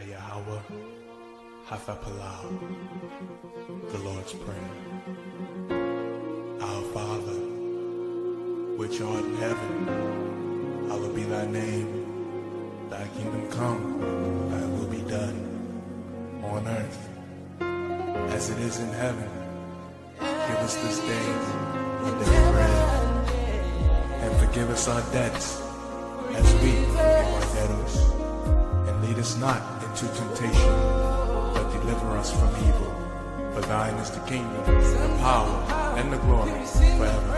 Yahweh Hafapalau, the Lord's Prayer. Our Father, which art in heaven, hallowed be thy name. Thy kingdom come, thy will be done, on earth as it is in heaven. Give us this day our daily bread, and forgive us our debts, as we forgive our debtors. And lead us not into temptation, but deliver us from evil. For thine is the kingdom, the power, and the glory forever.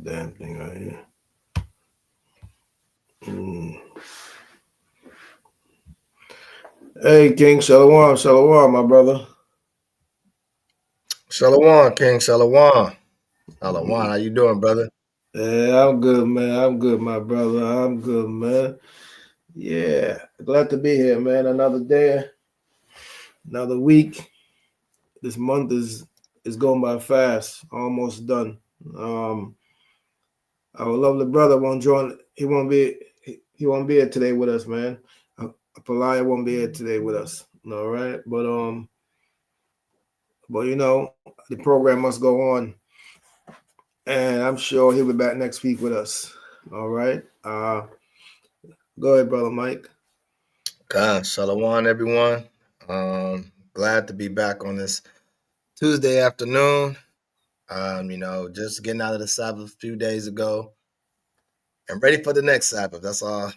Damn thing right here. Hey, King Shalom, Shalom, my brother. Shalom, King Shalom. Shalom, how you doing, brother? Yeah, I'm good, man. I'm good, my brother. I'm good, man. Yeah, glad to be here, man. Another day, another week. This month is going by fast. Almost done. Our lovely brother won't join. He won't be here today with us, man. Apalaya won't be here today with us. All right, but you know the program must go on, and I'm sure he'll be back next week with us. All right. Go ahead, brother Mike. God, Shalom, everyone. Glad to be back on this Tuesday afternoon. Just getting out of the Sabbath a few days ago and ready for the next Sabbath. That's all.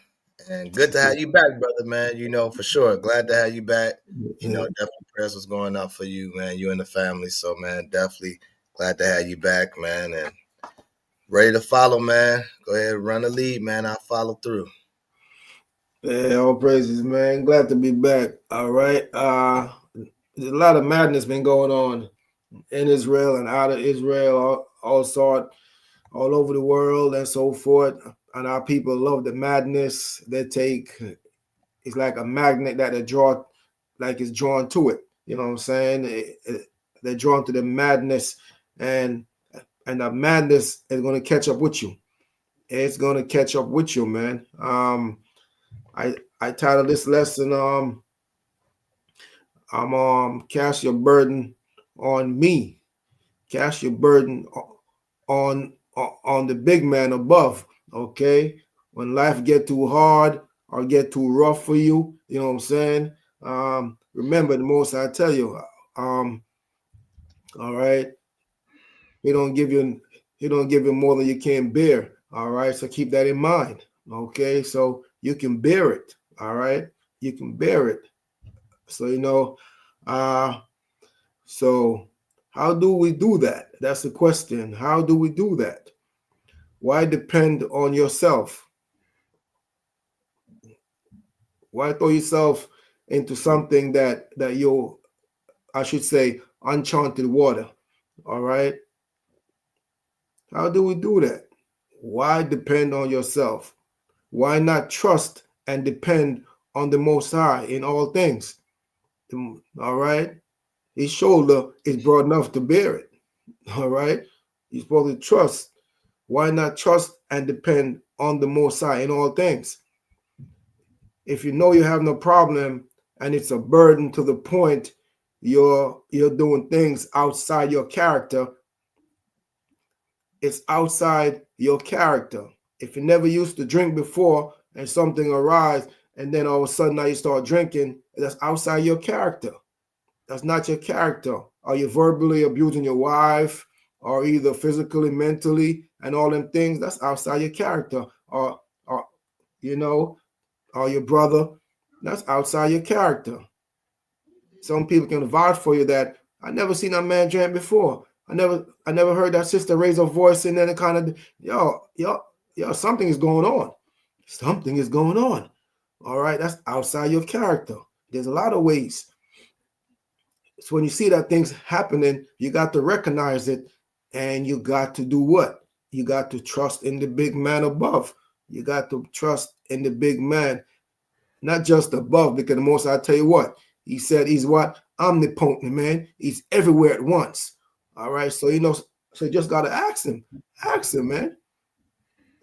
And good to have you back, brother, man. For sure. Glad to have you back. Definitely prayers was going up for you, man, you and the family. So, man, definitely glad to have you back, man. And ready to follow, man. Go ahead and run the lead, man. I'll follow through. Yeah, all praises, man. Glad to be back. All right. There's a lot of madness been going on in Israel and out of Israel, all all over the world and so forth. And our people love the madness. It's like a magnet that they draw, like it's drawn to it. You know what I'm saying? They're drawn to the madness, and the madness is going to catch up with you. It's going to catch up with you, man. I titled this lesson cast your burden on me. Cast your burden on the big man above. Okay, when life get too hard or get too rough for you, you know what I'm saying? Remember the most I tell you. All right, he don't give you more than you can bear. All right, so keep that in mind. Okay, so you can bear it. All right, you can bear it. So so how do we do that? That's the question. How do we do that? Why depend on yourself? Why throw yourself into something that you'll, I should say, uncharted water? All right. How do we do that? Why depend on yourself? Why not trust and depend on the Most High in all things? All right. His shoulder is broad enough to bear it. All right. You're supposed to trust. Why not trust and depend on the Most High in all things? If you know you have no problem and it's a burden to the point you're doing things outside your character, it's outside your character. If you never used to drink before and something arises and then all of a sudden now you start drinking, that's outside your character. That's not your character. Are you verbally abusing your wife or either physically, mentally, and all them things? That's outside your character. Or or your brother, that's outside your character. Some people can vouch for you that I never seen a man drink before. I never heard that sister raise her voice and then it kind of yo, something is going on. Something is going on. All right, that's outside your character. There's a lot of ways. So when you see that things happening, you got to recognize it, and you got to do what? You got to trust in the big man above. You got to trust in the big man, not just above, because the most I tell you what, he said he's what? Omnipotent, man. He's everywhere at once. All right. So so you just gotta ask him. Ask him, man.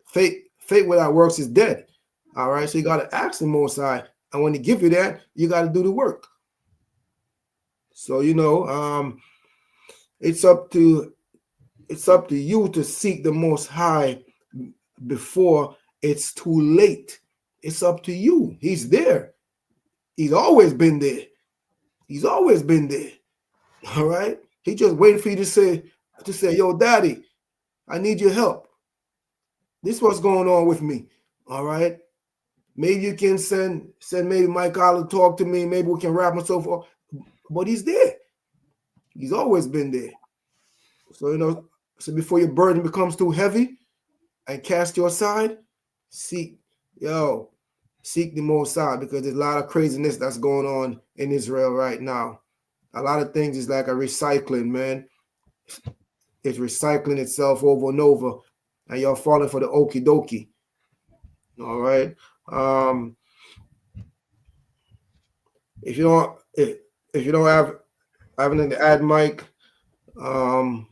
Faith without works is dead. All right. So you gotta ask him Most High. And when he give you that, you gotta do the work. So it's up to you to seek the Most High before it's too late. It's up to you. He's there. He's always been there. He's always been there. All right. He just waiting for you to say, yo, daddy, I need your help. This is what's going on with me. All right. Maybe you can send maybe Mike Olive talk to me. Maybe we can rap and so forth. But he's there. He's always been there. So, so before your burden becomes too heavy and cast your aside, seek the Most High, because there's a lot of craziness that's going on in Israel right now. A lot of things is like a recycling, man. It's recycling itself over and over, and you're falling for the okie dokie. All right. If you don't have anything to add, Mike, give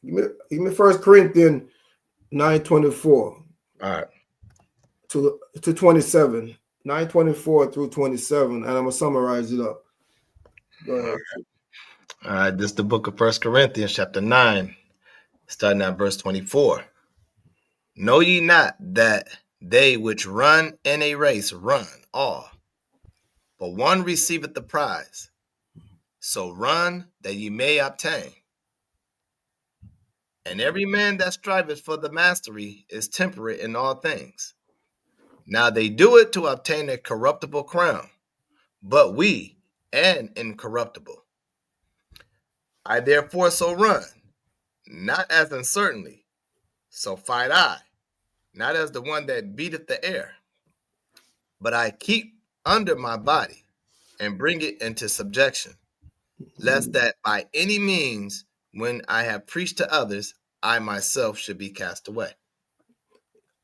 me 1 Corinthians 9:24. All right. To 27, 9:24 through 27, and I'm gonna summarize it up. Go ahead. All right, this is the book of 1 Corinthians, chapter 9, starting at verse 24. Know ye not that they which run in a race run all, but one receiveth the prize? So run that ye may obtain. And every man that striveth for the mastery is temperate in all things. Now they do it to obtain a corruptible crown, but we an incorruptible. I therefore so run, not as uncertainly, so fight I, not as the one that beateth the air, but I keep under my body and bring it into subjection, lest that by any means, when I have preached to others, I myself should be cast away.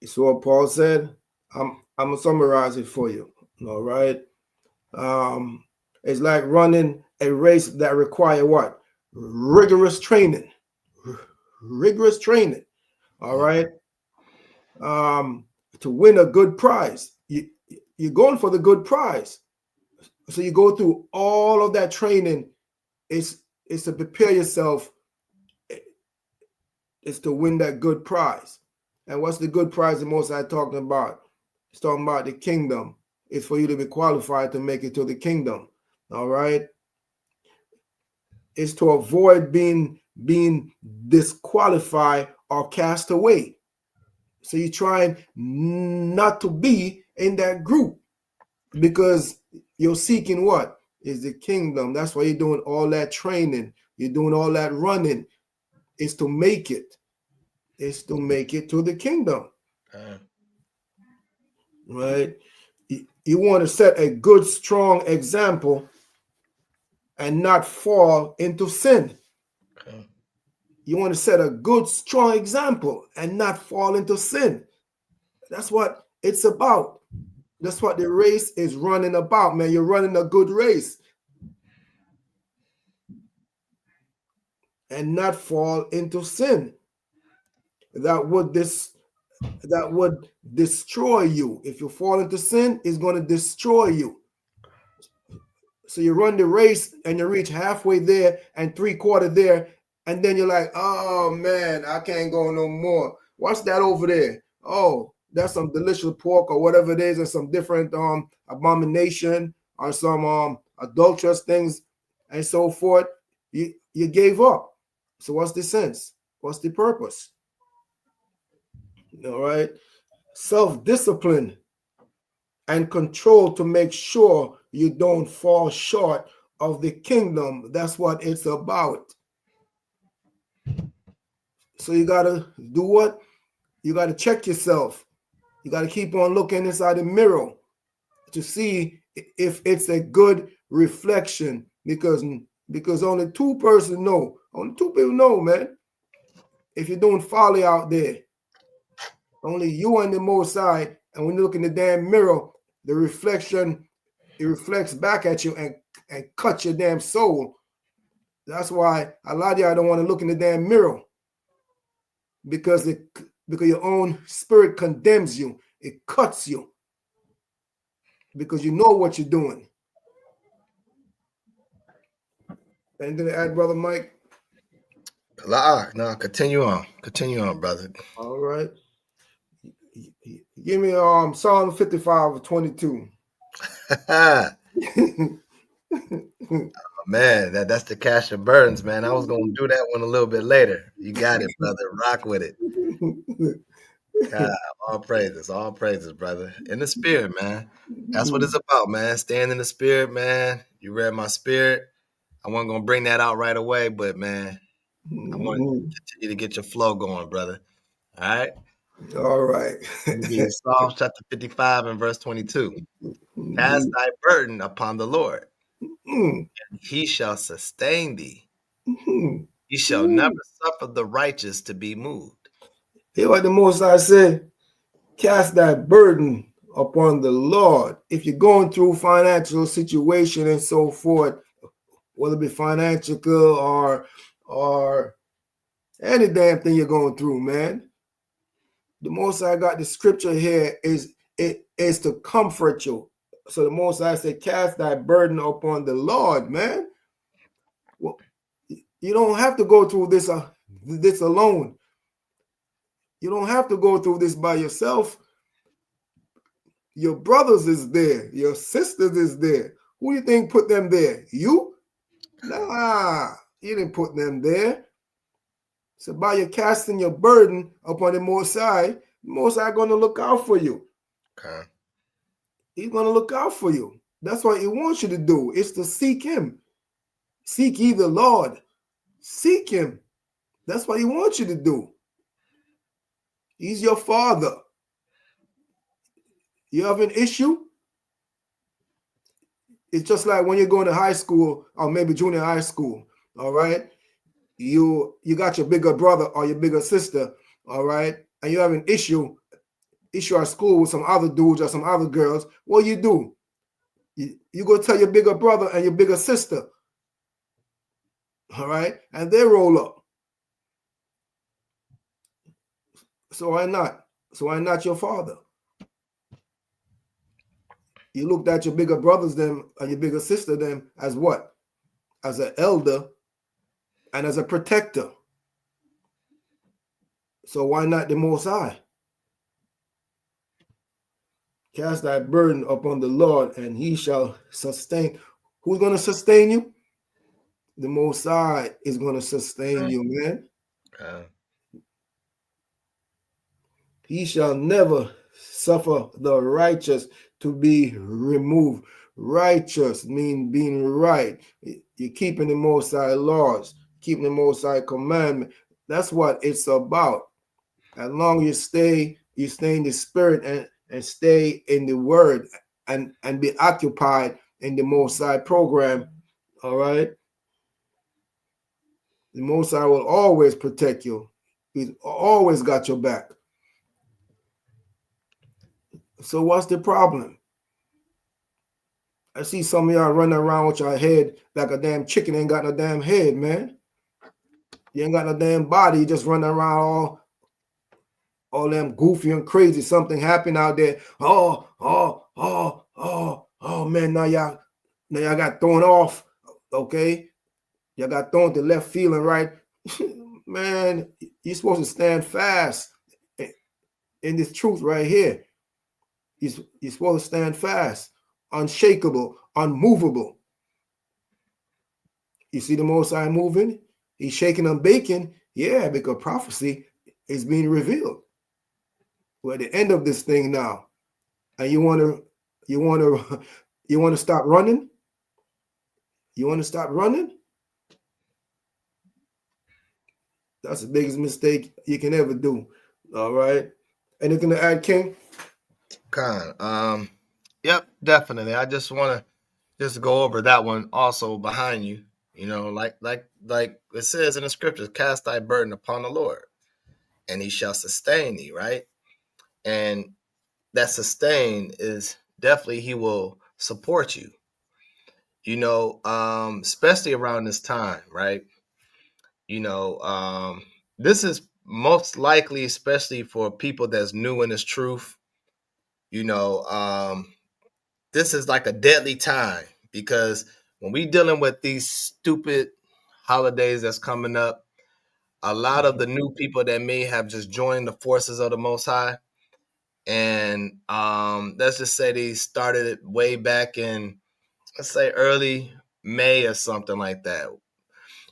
You saw what Paul said? I'm gonna summarize it for you. All right. It's like running a race that require what? Rigorous training. Rigorous training. All right. To win a good prize. You're going for the good prize. So you go through all of that training. It's to prepare yourself. It's to win that good prize. And what's the good prize the Most High talking about? It's talking about the kingdom. It's for you to be qualified to make it to the kingdom. All right. It's to avoid being disqualified or cast away. So you're trying not to be in that group because you're seeking what? Is the kingdom. That's why you're doing all that training. You're doing all that running. It's to make it. It's to make it to the kingdom. Right? You want to set a good, strong example and not fall into sin. Okay. You want to set a good, strong example and not fall into sin. That's what it's about. That's what the race is running about, man. You're running a good race. And not fall into sin. That would destroy you. If you fall into sin, it's going to destroy you. So you run the race and you reach halfway there and 3/4 there, and then you're like, oh man, I can't go no more. What's that over there? Oh, that's some delicious pork or whatever it is, or some different abomination or some adulterous things and so forth. You gave up. So what's the sense? What's the purpose? All right. Self-discipline and control to make sure you don't fall short of the kingdom. That's what it's about. So you got to do what? You got to check yourself. You got to keep on looking inside the mirror to see if it's a good reflection, because only two persons know. Only two people know, man. If you're doing folly out there, only you and the Most High. And when you look in the damn mirror, the reflection, it reflects back at you and cuts your damn soul. That's why a lot of y'all don't want to look in the damn mirror, because your own spirit condemns you. It cuts you because you know what you're doing. Anything to add, Brother Mike? No, continue on, brother. All right. Give me Psalm 55:22. Man, that's the cash of burdens, man. I was gonna do that one a little bit later. You got it, brother. Rock with it. God, all praises, brother. In the spirit, man. That's what it's about, man. Staying in the spirit, man. You read my spirit. I wasn't gonna bring that out right away, but man, I want to continue to get your flow going, brother. All right. All right. Psalms chapter 55 and verse 22. Cast thy burden upon the Lord, and he shall sustain thee. He shall never suffer the righteous to be moved. Hear what the Most High said? Cast that burden upon the Lord. If you're going through financial situation and so forth, whether it be financial or any damn thing you're going through, man, the Most High got the scripture here is to comfort you. So the Most High said, cast that burden upon the Lord, man. Well, you don't have to go through this alone. You don't have to go through this by yourself. Your brothers is there. Your sisters is there. Who do you think put them there? You? Nah, you didn't put them there. So by you casting your burden upon the Most High going to look out for you. Okay. He's going to look out for you. That's what he wants you to do. It's to seek him. Seek ye the Lord. Seek him. That's what he wants you to do. He's your father. You have an issue? It's just like when you're going to high school or maybe junior high school, all right? you got your bigger brother or your bigger sister, all right, and you have an issue at school with some other dudes or some other girls, what do? You go tell your bigger brother and your bigger sister, all right, and they roll up. So why not? So why not your father? You looked at your bigger brothers them and your bigger sister them as what? As an elder and as a protector. So why not the Most High? Cast thy burden upon the Lord, and he shall sustain. Who's going to sustain you? The Most High is going to sustain you, man. He shall never suffer the righteous to be removed. Righteous mean being right. You're keeping the Most High laws, keeping the Most High commandment. That's what it's about. As long as you stay in the spirit and stay in the word and be occupied in the Most High program, all right? The Most High will always protect you. He's always got your back. So what's the problem? I see some of y'all running around with your head like a damn chicken ain't got no damn head, man. You ain't got no damn body. You just running around all them goofy and crazy. Something happened out there. Oh, man, now y'all got thrown off. Okay? Y'all got thrown to left field and right. Man, you're supposed to stand fast in this truth right here. You're supposed to stand fast, unshakable, unmovable. You see the Most High moving? He's shaking and baking. Yeah, because prophecy is being revealed. We're at the end of this thing now. And you want to stop running? You want to stop running? That's the biggest mistake you can ever do. All right. Anything to add, King? Yep, definitely. I just want to just go over that one also behind you. You know, like it says in the scriptures, cast thy burden upon the Lord, and he shall sustain thee, right? And that sustain is definitely he will support you. You know, especially around this time, right? You know, this is most likely, especially for people that's new in this truth. You know, this is like a deadly time because when we dealing with these stupid holidays that's coming up, a lot of the new people that may have just joined the forces of the Most High, and let's just say they started it way back in, let's say early May or something like that.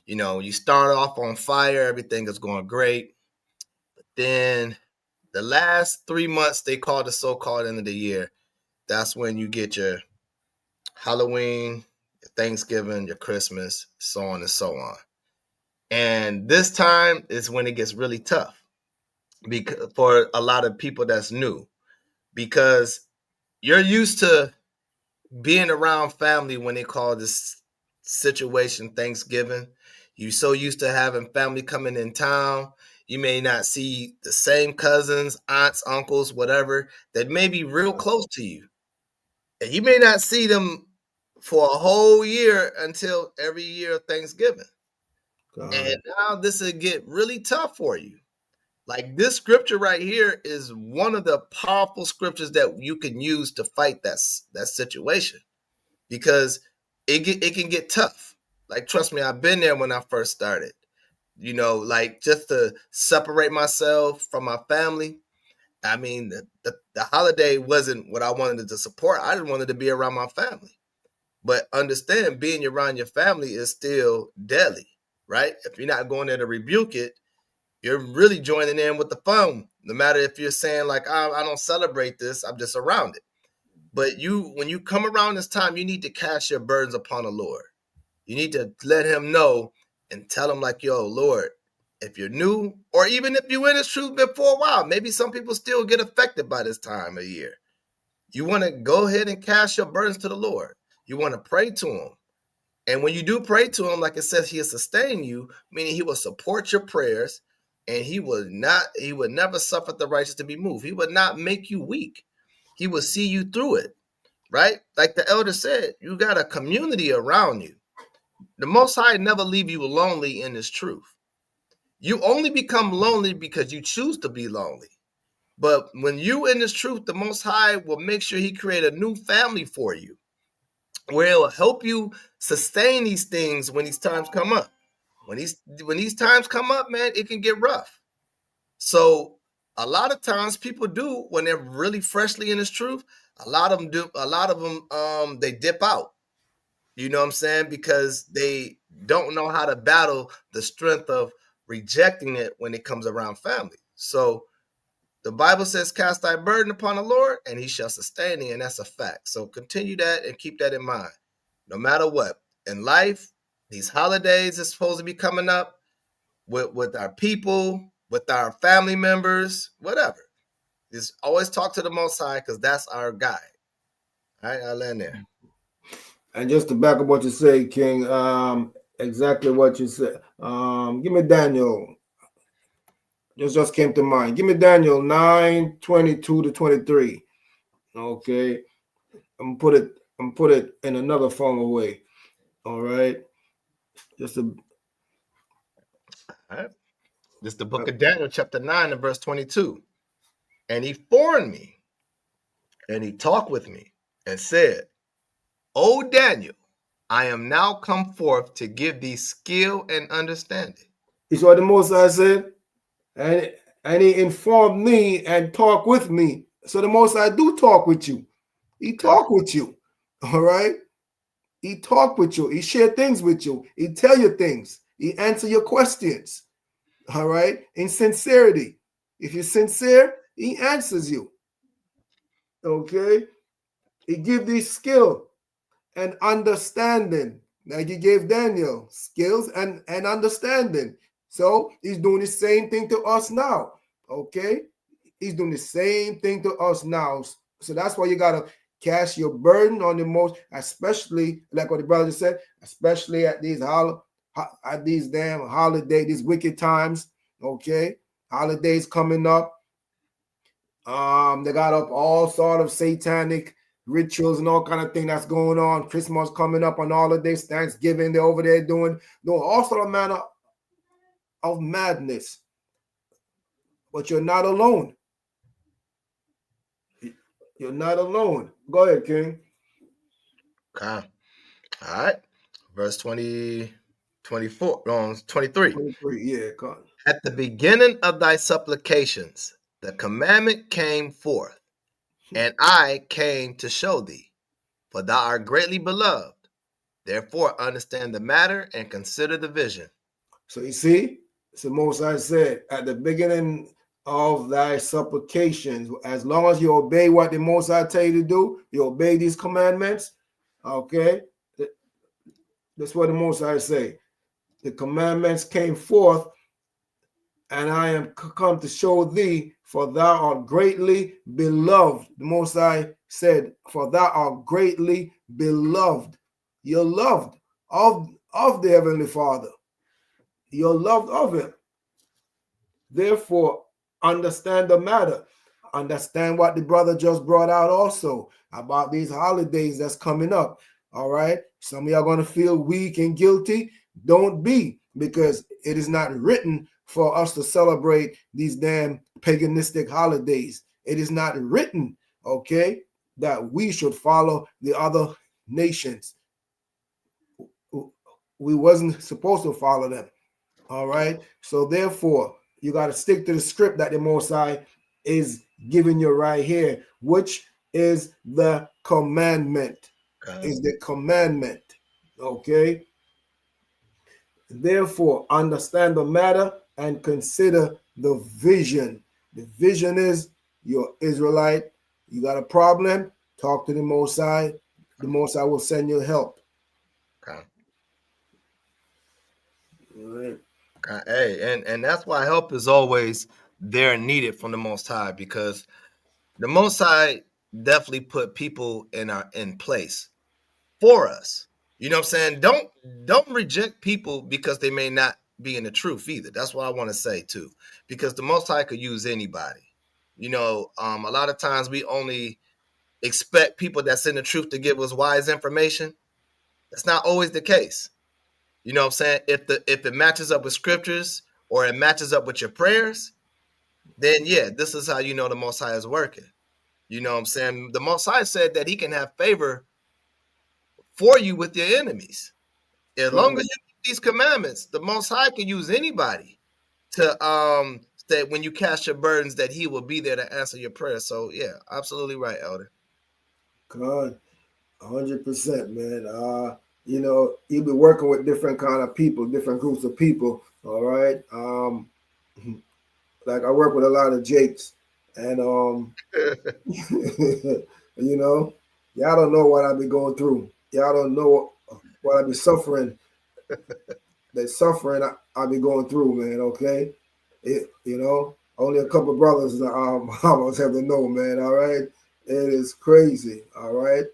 You know, you start off on fire, everything is going great, but then the last 3 months they call the so-called end of the year. That's when you get your Halloween, your Thanksgiving, your Christmas, so on and so on. And this time is when it gets really tough because for a lot of people that's new, because you're used to being around family when they call this situation Thanksgiving. You're so used to having family coming in town. You may not see the same cousins, aunts, uncles, whatever, that may be real close to you. And you may not see them for a whole year until every year of Thanksgiving. And now this will get really tough for you. Like this scripture right here is one of the powerful scriptures that you can use to fight that situation, because it can get tough. Like, trust me, I've been there when I first started. You know, like just to separate myself from my family. I mean, the holiday wasn't what I wanted to support. I just wanted to be around my family. But understand, being around your family is still deadly, right? If you're not going there to rebuke it, you're really joining in with the fun. No matter if you're saying like, I don't celebrate this, I'm just around it. But when you come around this time, you need to cast your burdens upon the Lord. You need to let him know and tell him like, yo, Lord, if you're new, or even if you in this truth before a while, maybe some people still get affected by this time of year. You want to go ahead and cast your burdens to the Lord. You want to pray to him And when you do pray to him, like it says, he'll sustain you, meaning he will support your prayers, and he would never suffer the righteous to be moved. He would not make you weak. He will see you through it, right? Like the elder said, you got a community around you. The Most High never leave you lonely in his truth. You only become lonely because you choose to be lonely. But when you in this truth, the Most High will make sure he create a new family for you, where it will help you sustain these things when these times come up. When these times come up, man, it can get rough. So a lot of times people do, when they're really freshly in this truth, a lot of them they dip out. You know what I'm saying? Because they don't know how to battle the strength of rejecting it when it comes around family. So the Bible says, cast thy burden upon the Lord, and he shall sustain thee, and that's a fact. So continue that and keep that in mind. No matter what. In life, these holidays are supposed to be coming up with our people, with our family members, whatever. Just always talk to the Most High, because that's our guide. All right, I'll land there. And just to back up what you say, King, exactly what you said. Give me Daniel. Just came to mind. Give me Daniel 9:22-23. Okay. I'm put it in another form of way. All right. All right. This is the book of Daniel, chapter 9 and verse 22. And he formed me, and he talked with me, and said, O Daniel, I am now come forth to give thee skill and understanding. It's what the Most High said. And he informed me and talked with me. So the Most High do talk with you. He talk with you. All right. He talk with you. He share things with you. He tell you things. He answer your questions. All right. In sincerity. If you're sincere, he answers you. Okay. He give thee skill and understanding. Like he gave Daniel skills and understanding. So he's doing the same thing to us now. Okay. He's doing the same thing to us now. So that's why you got to cast your burden on the most, especially like what the brother said, especially at these damn holiday, these wicked times. Okay. Holidays coming up. They got up all sort of satanic rituals and all kind of thing that's going on. Christmas coming up on all of this, Thanksgiving, they're over there doing all sort of manner of madness. But you're not alone. You're not alone. Go ahead, King. Okay. All right. Verse 20, 24, 23. 23, yeah, come on. At the beginning of thy supplications, the commandment came forth, and I came to show thee, for thou art greatly beloved. Therefore, understand the matter and consider the vision. So you see, so Most High said, at the beginning of thy supplications, as long as you obey what the Most High tell you to do, you obey these commandments. Okay, that's what the Most High say. The commandments came forth, and I am come to show thee, for thou art greatly beloved. The Most High said, for thou art greatly beloved. You're loved of the Heavenly Father. You're loved of him. Therefore, understand the matter. Understand what the brother just brought out also about these holidays that's coming up. All right. Some of y'all are going to feel weak and guilty. Don't be, because it is not written for us to celebrate these damn paganistic holidays. It is not written, okay, that we should follow the other nations. We wasn't supposed to follow them. All right. So therefore, you got to stick to the script that the Most High is giving you right here, which is the commandment. Is the commandment. Okay. Therefore, understand the matter and consider the vision. The vision is you're Israelite. You got a problem? Talk to the Most High. The Most High will send you help. Okay. All right. Hey, and that's why help is always there and needed from the Most High, because the Most High definitely put people in place for us. You know what I'm saying? Don't reject people because they may not be in the truth either. That's what I want to say too. Because the Most High could use anybody. You know, a lot of times we only expect people that's in the truth to give us wise information. That's not always the case. You know what I'm saying? If it matches up with scriptures or it matches up with your prayers, then yeah, this is how you know the Most High is working. You know what I'm saying? The Most High said that he can have favor for you with your enemies. As long as you keep these commandments, the Most High can use anybody to that when you cast your burdens, that he will be there to answer your prayer. So yeah, absolutely right, Elder. God, 100%, man. You know, you be working with different kind of people, different groups of people. All right. Like I work with a lot of Jakes, and you know, y'all don't know what I be going through. Y'all don't know what I be suffering. The suffering I be going through, man. Okay, you know, only a couple brothers almost have to know, man. All right, it is crazy. All right,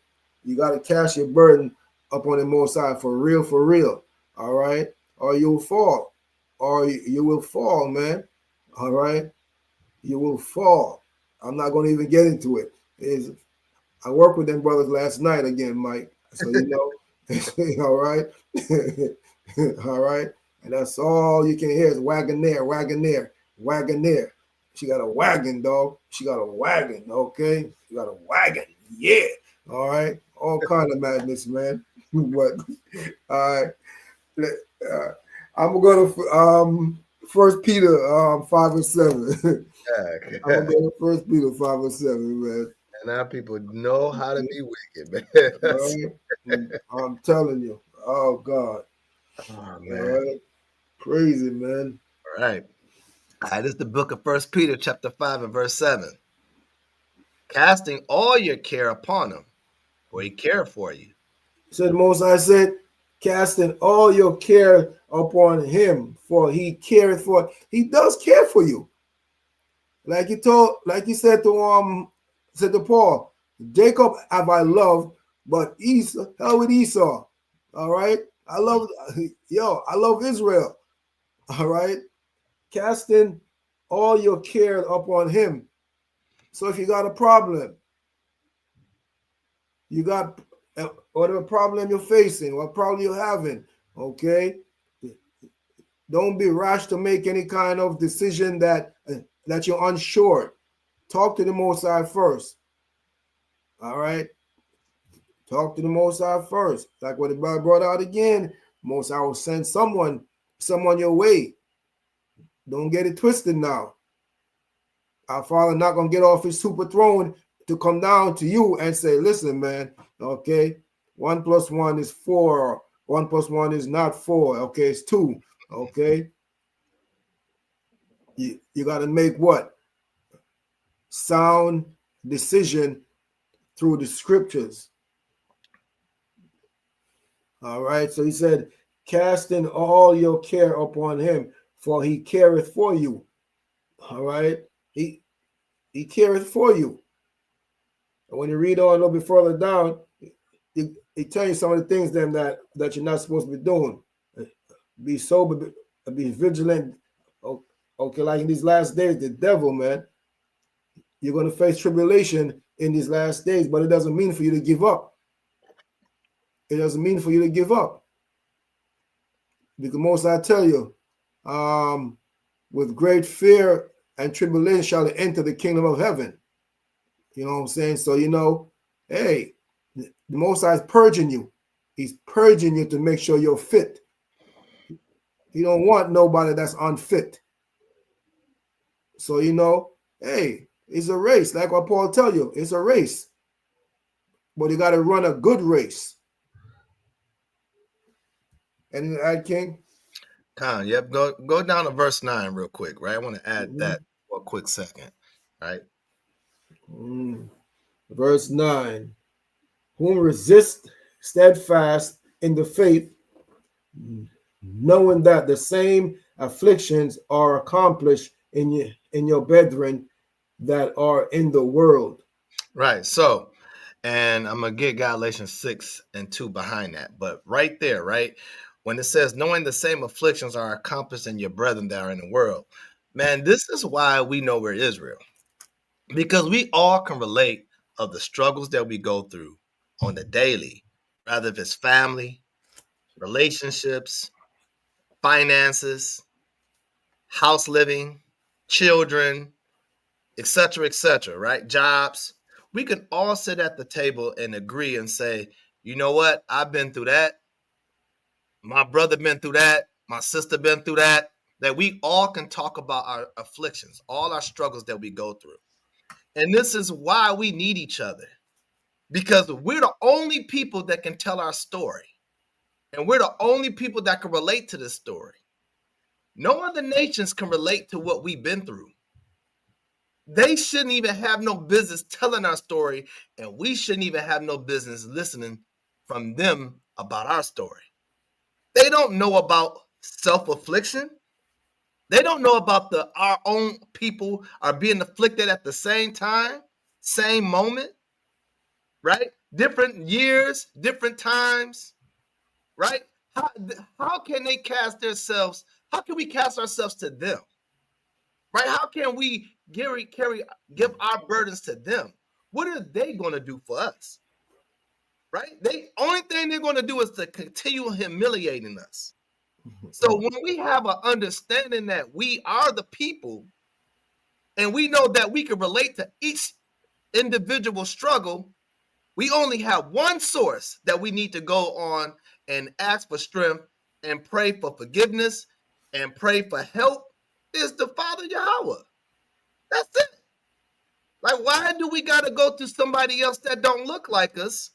you got to cast your burden up on the Most High for real, for real. All right, or you'll fall, or you will fall, man. All right, you will fall. I'm not going to even get into it. I worked with them brothers last night again, Mike. So you know, all right, all right, and that's all you can hear is wagonaire, wagonaire, wagonaire. She got a wagon, dog. She got a wagon. Okay, she got a wagon. Yeah. All right, all kind of madness, man. But all right, I'm gonna go to First Peter 5:7. Yeah. I'm gonna go to First Peter 5:7, man. And now people know how to be wicked, man. All right? I'm telling you. Oh God. Oh All man. right. Crazy, man. All right. All right, this is the book of First Peter, chapter 5 and verse 7. Casting all your care upon him, for he cared for you. So the Most High said, casting all your care upon him, for he careth for. He does care for you. Like he said to Paul, Jacob have I loved, but Esau, hell with Esau. All right. I love Israel. All right. Casting all your care upon him. So if you got a problem, you got whatever problem you're facing, what problem you're having, okay, don't be rash to make any kind of decision that you're unsure. Talk to the Most High first. All right. Talk to the Most High first. Like what the Bible brought out again, Most High will send someone your way. Don't get it twisted now. Our Father not going to get off his super throne to come down to you and say, listen, man, okay, 1 + 1 is 4. 1 + 1 is not 4. Okay, it's 2. Okay. You got to make what? Sound decision through the scriptures. All right. So he said, casting all your care upon him, for he careth for you. All right. He careth for you. And when you read on a little bit further down, he tells you some of the things then that you're not supposed to be doing. Be sober, be vigilant. Okay, like in these last days, the devil, man, you're going to face tribulation in these last days, but it doesn't mean for you to give up. It doesn't mean for you to give up. Because most I tell you, with great fear and tribulation shall they enter the kingdom of heaven. You know what I'm saying? So, you know, hey, the Most High is purging you. He's purging you to make sure you're fit. He don't want nobody that's unfit. So, you know, hey, it's a race. Like what Paul tell you, it's a race. But you got to run a good race. And right, King? Con, yep. Go down to verse 9 real quick, right? I want to add that for a quick second, right? Verse 9. Whom resist steadfast in the faith, knowing that the same afflictions are accomplished in your brethren that are in the world. Right. So And I'm going to get Galatians 6:2 behind that. But right there, right, when it says, knowing the same afflictions are accomplished in your brethren that are in the world. Man, this is why we know we're Israel. Because we all can relate of the struggles that we go through on the daily, rather if it's family, relationships, finances, house living, children, etc., right? Jobs. We can all sit at the table and agree and say, you know what? I've been through that. My brother been through that. My sister been through that. That we all can talk about our afflictions, all our struggles that we go through. And this is why we need each other. Because we're the only people that can tell our story. And we're the only people that can relate to this story. No other nations can relate to what we've been through. They shouldn't even have no business telling our story, and we shouldn't even have no business listening from them about our story. They don't know about self-affliction. They don't know about our own people are being afflicted at the same time, same moment, right? Different years, different times, right? How can they cast themselves? How can we cast ourselves to them? Right? How can we give our burdens to them? What are they going to do for us? Right? Only thing they're going to do is to continue humiliating us. So when we have an understanding that we are the people, and we know that we can relate to each individual struggle, we only have one source that we need to go on and ask for strength and pray for forgiveness and pray for help is the Father Yahweh. That's it. Like, why do we got to go to somebody else that don't look like us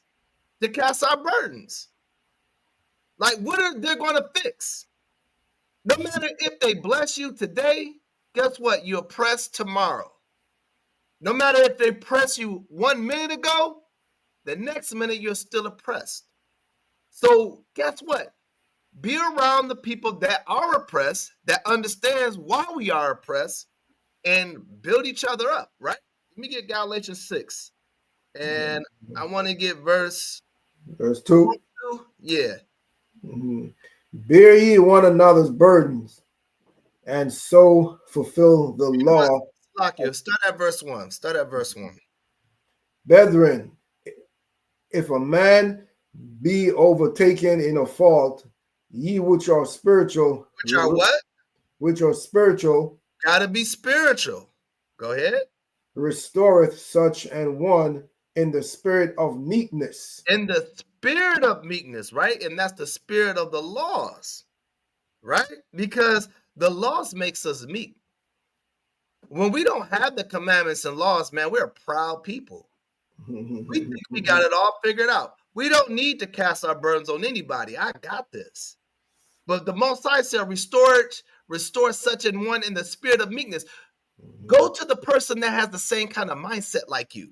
to cast our burdens? Like, what are they going to fix? No matter if they bless you today, guess what? You're oppressed tomorrow. No matter if they press you 1 minute ago, the next minute you're still oppressed. So guess what? Be around the people that are oppressed, that understands why we are oppressed, and build each other up, right? Let me get Galatians 6. And I want to get verse 2. Yeah. Bear ye one another's burdens, and so fulfill the law. Start at verse 1. Start at verse 1. Brethren, if a man be overtaken in a fault, ye which are spiritual. Which are what? Which are spiritual. Gotta be spiritual. Go ahead. Restoreth such an one in the spirit of meekness. In the spirit of meekness, right? And that's the spirit of the laws, right? Because the laws makes us meek. When we don't have the commandments and laws, man, we're a proud people. We think we got it all figured out. We don't need to cast our burdens on anybody. I got this. But the Most High said, restore such an one in the spirit of meekness. Go to the person that has the same kind of mindset like you.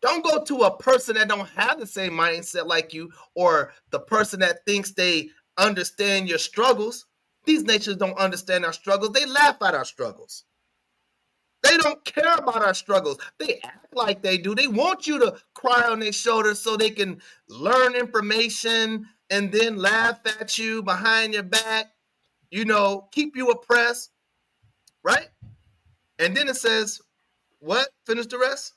Don't go to a person that don't have the same mindset like you, or the person that thinks they understand your struggles. These nations don't understand our struggles. They laugh at our struggles. They don't care about our struggles. They act like they do. They want you to cry on their shoulders so they can learn information and then laugh at you behind your back, keep you oppressed, right? And then it says, what? Finish the rest.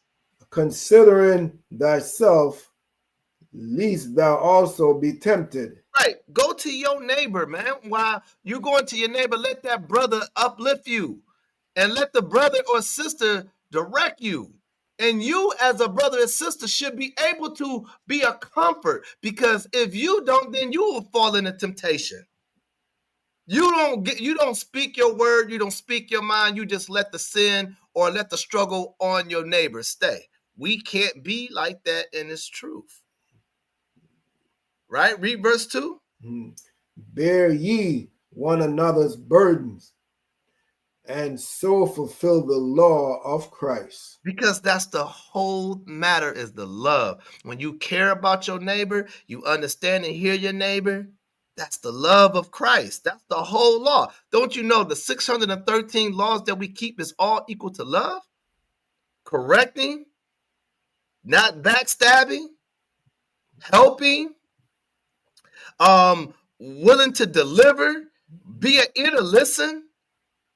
Considering thyself, lest thou also be tempted. Right. Go to your neighbor, man. While you're going to your neighbor, let that brother uplift you. And let the brother or sister direct you. And you as a brother and sister should be able to be a comfort. Because if you don't, then you will fall into temptation. You don't speak your word. You don't speak your mind. You just let the sin or let the struggle on your neighbor stay. We can't be like that in this truth. Right? Read verse 2. Bear ye one another's burdens, and so fulfill the law of Christ. Because that's the whole matter, is the love. When you care about your neighbor, you understand and hear your neighbor, that's the love of Christ. That's the whole law. Don't you know the 613 laws that we keep is all equal to love? Correcting, not backstabbing, helping, willing to deliver, be an ear to listen.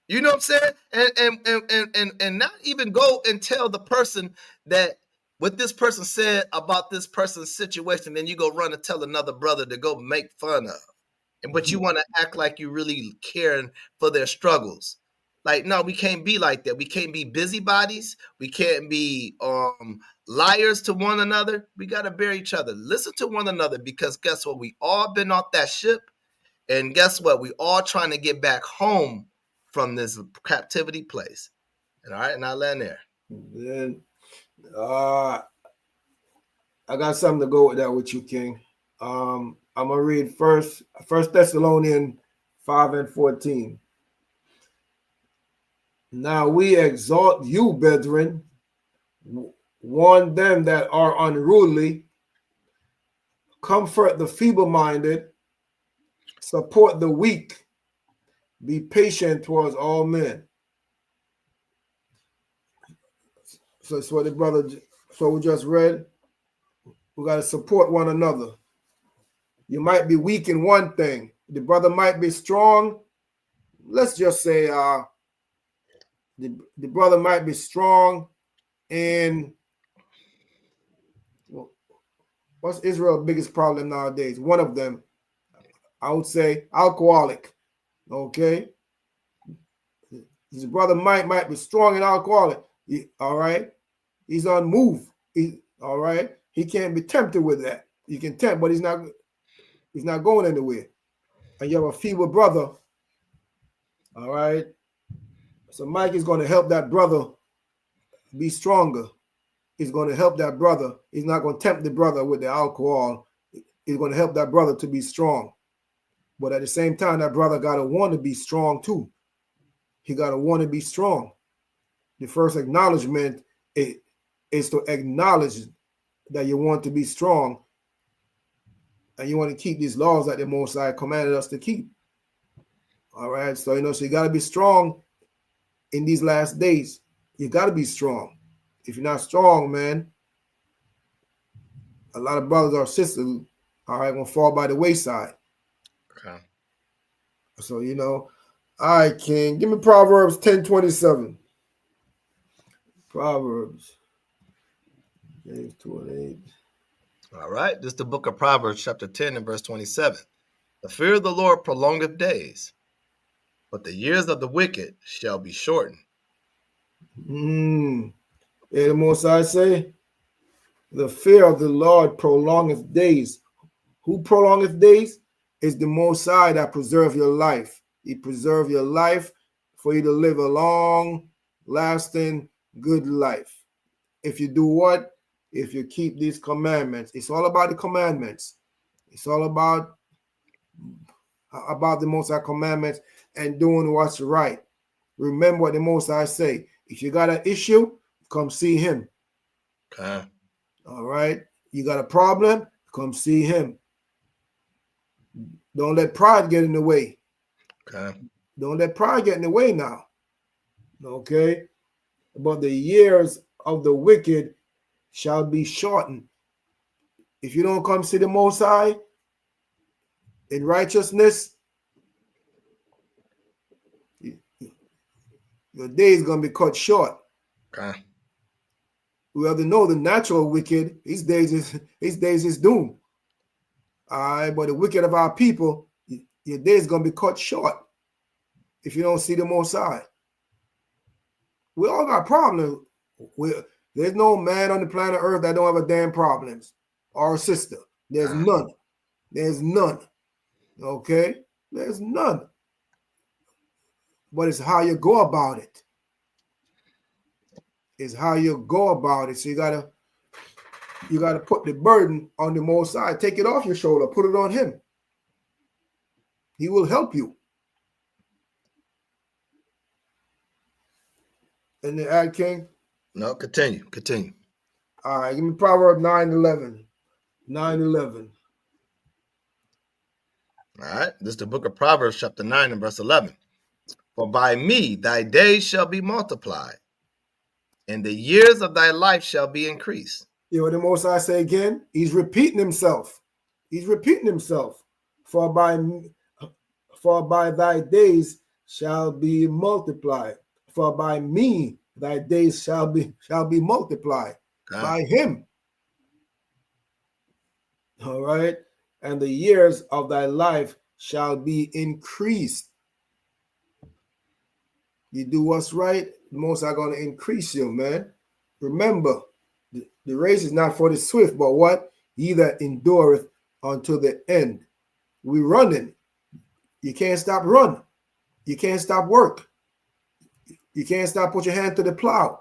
You know what I'm saying? And not even go and tell the person that what this person said about this person's situation, then you go run and tell another brother to go make fun of. But you want to act like you really caring for their struggles. Like, no, we can't be like that. We can't be busybodies. We can't be liars to one another. We got to bear each other. Listen to one another, because guess what? We all been off that ship. And guess what? We all trying to get back home from this captivity place. And all right, and I land there. Then I got something to go with that with you, King. I'm gonna read First Thessalonians 5:14. Now we exhort you, brethren, warn them that are unruly, comfort the feeble-minded, support the weak, be patient towards all men. So that's what the brother, so we just read. We got to support one another. You might be weak in one thing. The brother might be strong. Let's just say the brother might be strong in, what's Israel's biggest problem nowadays? One of them, I would say, alcoholic. Okay? His brother might be strong in alcoholic. All right? He's on move. All right? He can't be tempted with that. You can tempt, but he's not going anywhere. And you have a feeble brother. All right? So Mike is going to help that brother be stronger. He's going to help that brother. He's not going to tempt the brother with the alcohol. He's going to help that brother to be strong. But at the same time, that brother got to want to be strong too. He got to want to be strong. The first acknowledgement is to acknowledge that you want to be strong and you want to keep these laws that the Most High commanded us to keep. All right. So, so you got to be strong in these last days. You got to be strong. If you're not strong, man, a lot of brothers or sisters, all right, going to fall by the wayside. Okay. So, all right, King, give me Proverbs 10:27. Proverbs 8:28. All right. This is the book of Proverbs, chapter 10 and verse 27. The fear of the Lord prolongeth days, but the years of the wicked shall be shortened. Yeah, the Most High say, the fear of the Lord prolongeth days. Who prolongeth days? Is the Most High that preserve your life. He preserve your life for you to live a long, lasting, good life. If you do what? If you keep these commandments. It's all about the commandments. It's all about the Most High commandments and doing what's right. Remember what the Most High say. If you got an issue, come see him. Okay. All right. You got a problem, come see him. Don't let pride get in the way. Okay. Don't let pride get in the way now. Okay. But the years of the wicked shall be shortened. If you don't come see the Most High in righteousness, your day is going to be cut short. Okay. We have to know the natural wicked, his days is doom. All right, but the wicked of our people, your day is going to be cut short if you don't see the Most High. We all got problems. There's no man on the planet Earth that don't have a damn problems. Or a sister. There's none. There's none. Okay? There's none. But it's how you go about it. It's how you go about it. So you gotta put the burden on the Most High. Take it off your shoulder. Put it on him. He will help you. And the ad king. No, continue. All right, give me Proverbs 9:11. 9:11. All right. This is the book of Proverbs, chapter 9 and verse 11. For by me thy days shall be multiplied, and the years of thy life shall be increased. You know what the Most High say again? He's repeating himself. He's repeating himself. For by thy days shall be multiplied. For by me thy days shall be multiplied. By him. All right. And the years of thy life shall be increased. You do what's right, the Most High going to increase you, man. Remember, the race is not for the swift, but what? He that endureth unto the end. We running. You can't stop running. You can't stop work. You can't stop put your hand to the plow.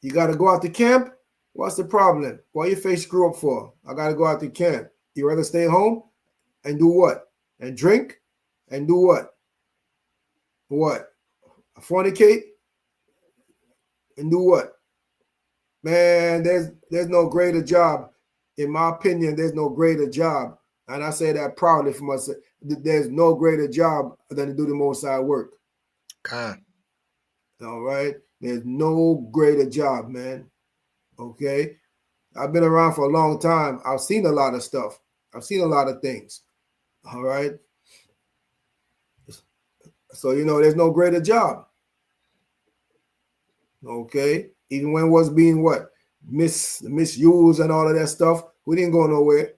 You got to go out to camp. What's the problem? What your face screw up for? I got to go out to camp. You rather stay home and do what? And drink and do what? What? Fornicate and do what? Man, there's no greater job. In my opinion, there's no greater job. And I say that proudly for myself. There's no greater job than to do the Most High work. All right? There's no greater job, man. Okay? I've been around for a long time. I've seen a lot of stuff. I've seen a lot of things. All right? So, there's no greater job. Okay? Even when it was being what? Misused and all of that stuff, we didn't go nowhere.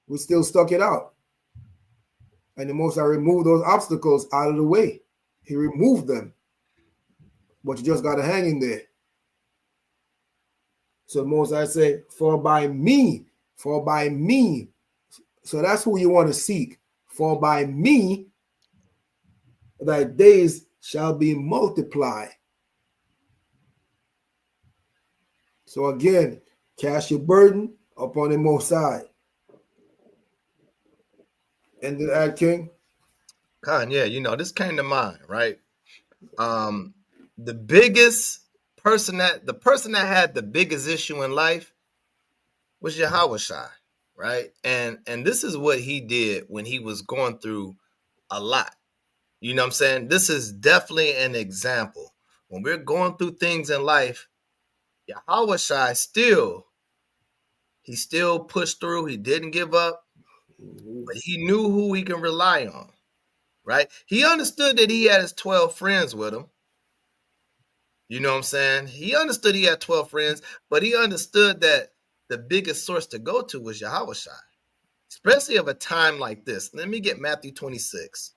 We still stuck it out. And the Most High removed those obstacles out of the way. He removed them. But you just got to hang in there. So the Most High say, for by me. So that's who you want to seek. For by me, thy days shall be multiplied. So again, cast your burden upon the Most High. And that, King? Yeah, this came to mind, right? The person that had the biggest issue in life was Yahawashi, right? And this is what he did when he was going through a lot. You know what I'm saying? This is definitely an example. When we're going through things in life, Yahawashi still pushed through. He didn't give up, but he knew who he can rely on, right? He understood that he had his 12 friends with him. You know what I'm saying? He understood he had 12 friends, but he understood that the biggest source to go to was Yahawashi, especially of a time like this. Let me get Matthew 26.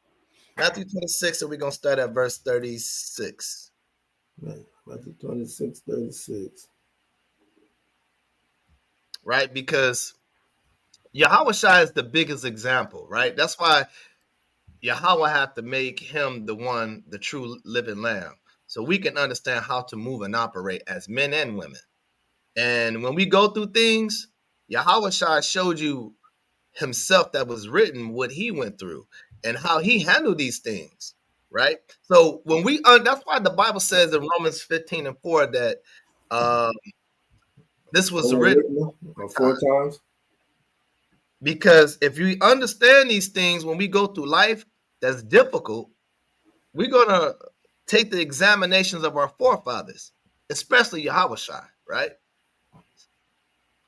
Matthew 26, and we're going to start at verse 36. Matthew 26, 36. Right? Because Yahawashi is the biggest example, right? That's why Yahweh had to make him the true living lamb, so we can understand how to move and operate as men and women. And when we go through things, Yahawashi showed you himself that was written, what he went through and how he handled these things, right? So when that's why the Bible says in Romans 15:4 that this was written 4 times. Because if you understand these things, when we go through life that's difficult, we're going to take the examinations of our forefathers, especially Yahawashi, right?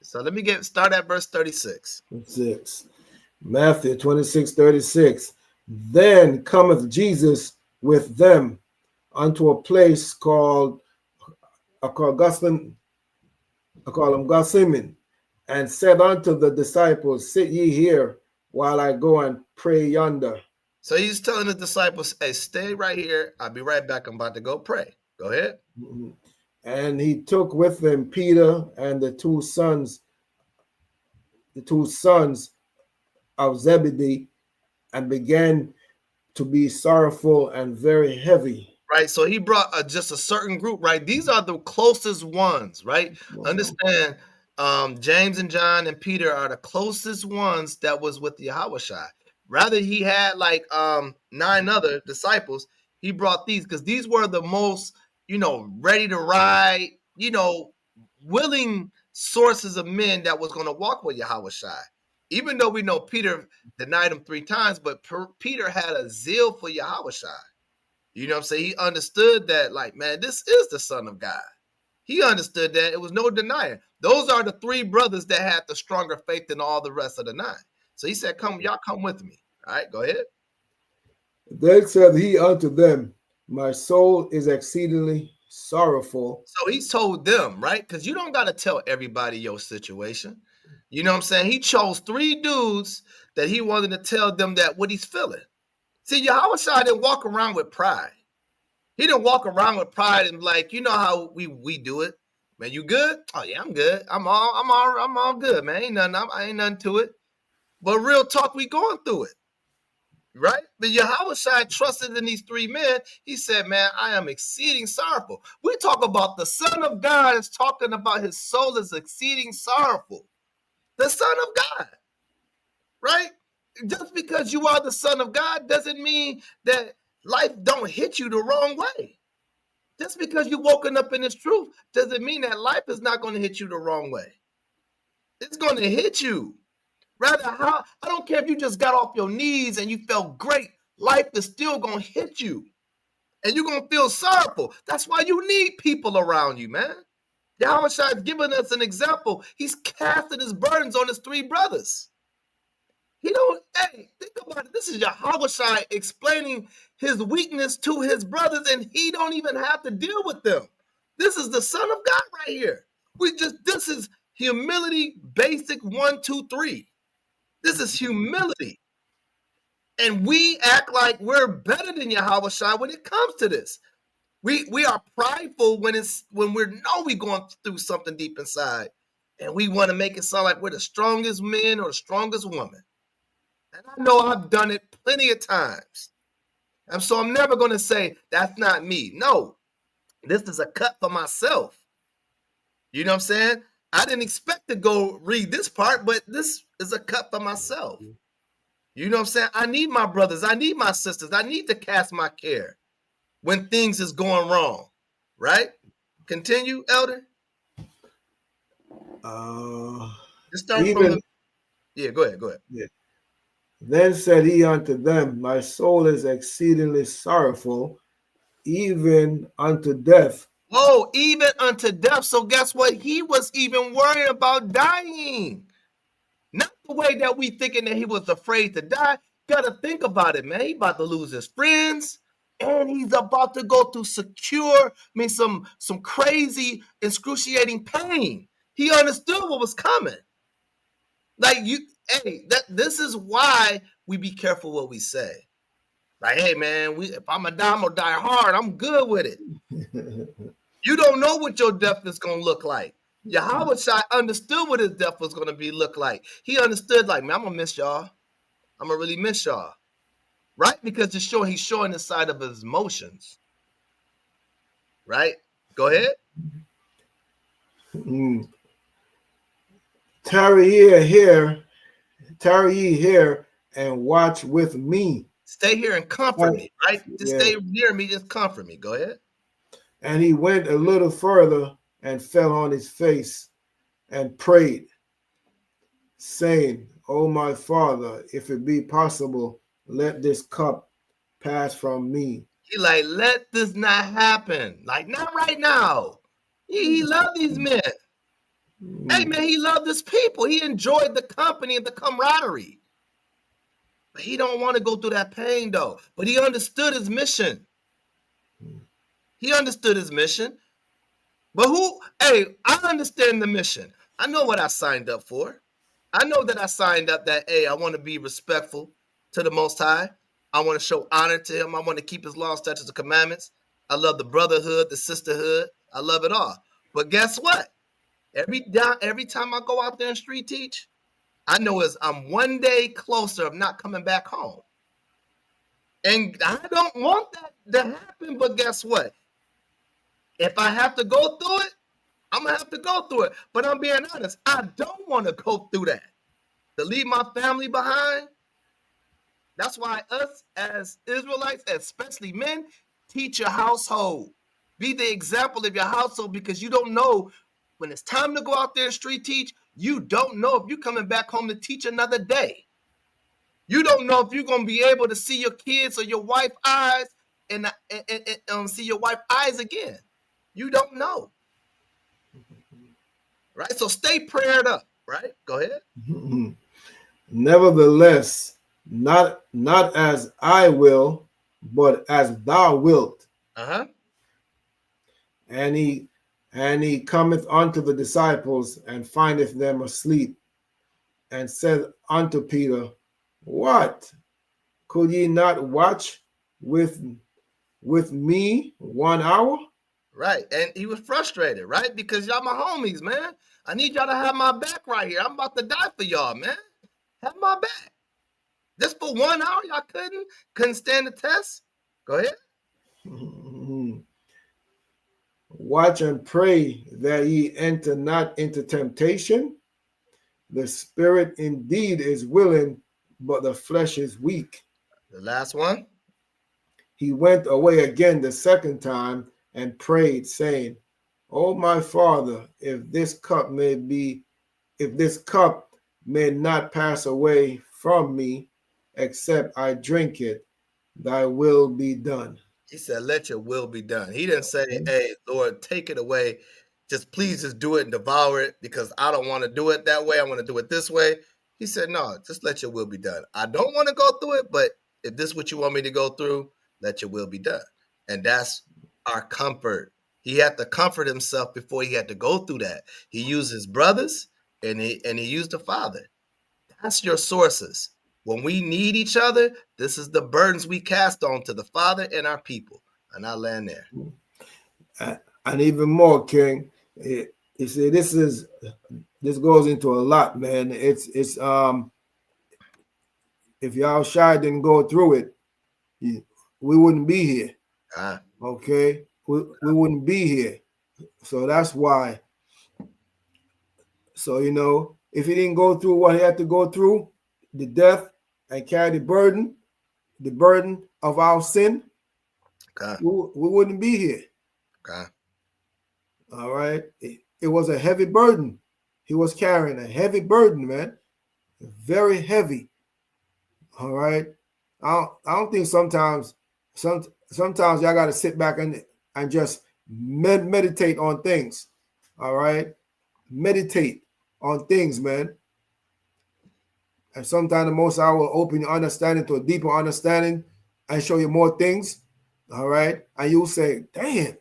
So let me start at verse 36. 6. Matthew 26, 36. Then cometh Jesus with them unto a place called Gethsemane, and said unto the disciples, sit ye here while I go and pray yonder. So he's telling the disciples, hey, stay right here. I'll be right back. I'm about to go pray. Go ahead. Mm-hmm. And he took with him Peter and the two sons of Zebedee, and began to be sorrowful and very heavy. Right. So he brought just a certain group, right? These are the closest ones, right? Wow. Understand, James and John and Peter are the closest ones that was with Yahawashi. Rather, he had like 9 other disciples. He brought these because these were the most, ready to ride, willing sources of men that was going to walk with Yahawashi. Even though we know Peter denied him 3 times, but Peter had a zeal for Yahawashi. You know what I'm saying? He understood that, like, man, this is the Son of God. He understood that. It was no denying. Those are the three brothers that had the stronger faith than all the rest of the 9. So he said, come, y'all come with me. All right, go ahead. Then said he unto them, my soul is exceedingly sorrowful. So he told them, right? Because you don't got to tell everybody your situation. You know what I'm saying? He chose 3 dudes that he wanted to tell them that what he's feeling. See, Yahushua didn't walk around with pride. He didn't walk around with pride and like, you know how we do it. Man, you good? Oh yeah, I'm good. I'm all good, man. Ain't nothing to it. But real talk, we going through it. Right? But Yahushua trusted in these 3 men. He said, man, I am exceeding sorrowful. We talk about the Son of God is talking about his soul is exceeding sorrowful. The Son of God. Right? Just because you are the Son of God doesn't mean that life don't hit you the wrong way. Just because you woken up in this truth doesn't mean that life is not going to hit you the wrong way. It's going to hit you. Rather, I don't care if you just got off your knees and you felt great. Life is still going to hit you. And you're going to feel sorrowful. That's why you need people around you, man. Yahushua is giving us an example. He's casting his burdens on his 3 brothers. Hey, think about it. This is Yahushua explaining his weakness to his brothers, and he don't even have to deal with them. This is the Son of God right here. This is humility, basic 1, 2, 3. This is humility. And we act like we're better than Yahushua when it comes to this. We are prideful when we know we're going through something deep inside, and we want to make it sound like we're the strongest man or the strongest woman. And I know I've done it plenty of times. And so I'm never going to say, that's not me. No, this is a cut for myself. You know what I'm saying? I didn't expect to go read this part, but this is a cut for myself. You know what I'm saying? I need my brothers. I need my sisters. I need to cast my care when things is going wrong. Right? Continue, Elder. Just start from the... Yeah, go ahead. Yeah. Then said he unto them, my soul is exceedingly sorrowful, even unto death. Oh, even unto death. So guess what? He was even worried about dying. Not the way that we thinking that he was afraid to die. Got to think about it, man. He about to lose his friends, and he's about to go through some crazy, excruciating pain. He understood what was coming. This is why we be careful what we say. Like, hey, man, if I'm going to die, I'm going to die hard. I'm good with it. You don't know what your death is going to look like. Yahushua understood what his death was going to look like. He understood, like, man, I'm going to miss y'all. I'm going to really miss y'all. Right? Because he's showing the side of his emotions. Right? Go ahead. Tarry ye here and watch with me. Stay here and comfort me, right? Just stay near me, just comfort me. Go ahead. And he went a little further and fell on his face and prayed, saying, O my Father, if it be possible, let this cup pass from me. He like, let this not happen. Like, not right now. He loved these men. Hey, man, he loved his people. He enjoyed the company and the camaraderie. But he don't want to go through that pain, though. But he understood his mission. He understood his mission. But I understand the mission. I know what I signed up for. I know that I signed up that, I want to be respectful to the Most High. I want to show honor to him. I want to keep his laws, statutes, and commandments. I love the brotherhood, the sisterhood. I love it all. But guess what? Every time I go out there and street teach, I know I'm one day closer of not coming back home. And I don't want that to happen, but guess what? If I have to go through it, I'm going to have to go through it. But I'm being honest, I don't want to go through that. To leave my family behind. That's why us as Israelites, especially men, teach your household. Be the example of your household, because you don't know when it's time to go out there and street teach, you don't know if you're coming back home to teach another day. You don't know if you're going to be able to see your kids or your wife's eyes and see your wife's eyes again. You don't know. right? So stay prayed up, right? Go ahead. Nevertheless, not as I will, but as thou wilt. Uh-huh. And he cometh unto the disciples and findeth them asleep, and said unto Peter, What? Could ye not watch with me 1 hour? Right. And he was frustrated, right? Because y'all my homies, man. I need y'all to have my back right here. I'm about to die for y'all, man. Have my back. Just for 1 hour, y'all couldn't stand the test. Go ahead. Watch and pray that ye enter not into temptation. The spirit indeed is willing, but the flesh is weak. The last one. He went away again the second time and prayed, saying, O my Father, if this cup may not pass away from me, except I drink it, thy will be done. He said, let your will be done. He didn't say, hey, Lord, take it away. Please do it and devour it, because I don't want to do it that way. I want to do it this way. He said, no, just let your will be done. I don't want to go through it, but if this is what you want me to go through, let your will be done. And that's our comfort. He had to comfort himself before he had to go through that. He used his brothers and he used the Father. That's your sources. When we need each other, this is the burdens we cast on to the Father and our people. And I land there. And even more, King, you see, this goes into a lot, man. It's if Yahushua didn't go through it, we wouldn't be here. Okay, we wouldn't be here. So that's why. So if he didn't go through what he had to go through, the death, and carry the burden of our sin, we wouldn't be here. All right. It was a heavy burden. He was carrying a heavy burden, man. Very heavy. All right. I don't think sometimes y'all got to sit back and just meditate on things. All right. Meditate on things, man. And sometimes the Most High will open your understanding to a deeper understanding and show you more things. All right. And you'll say, damn,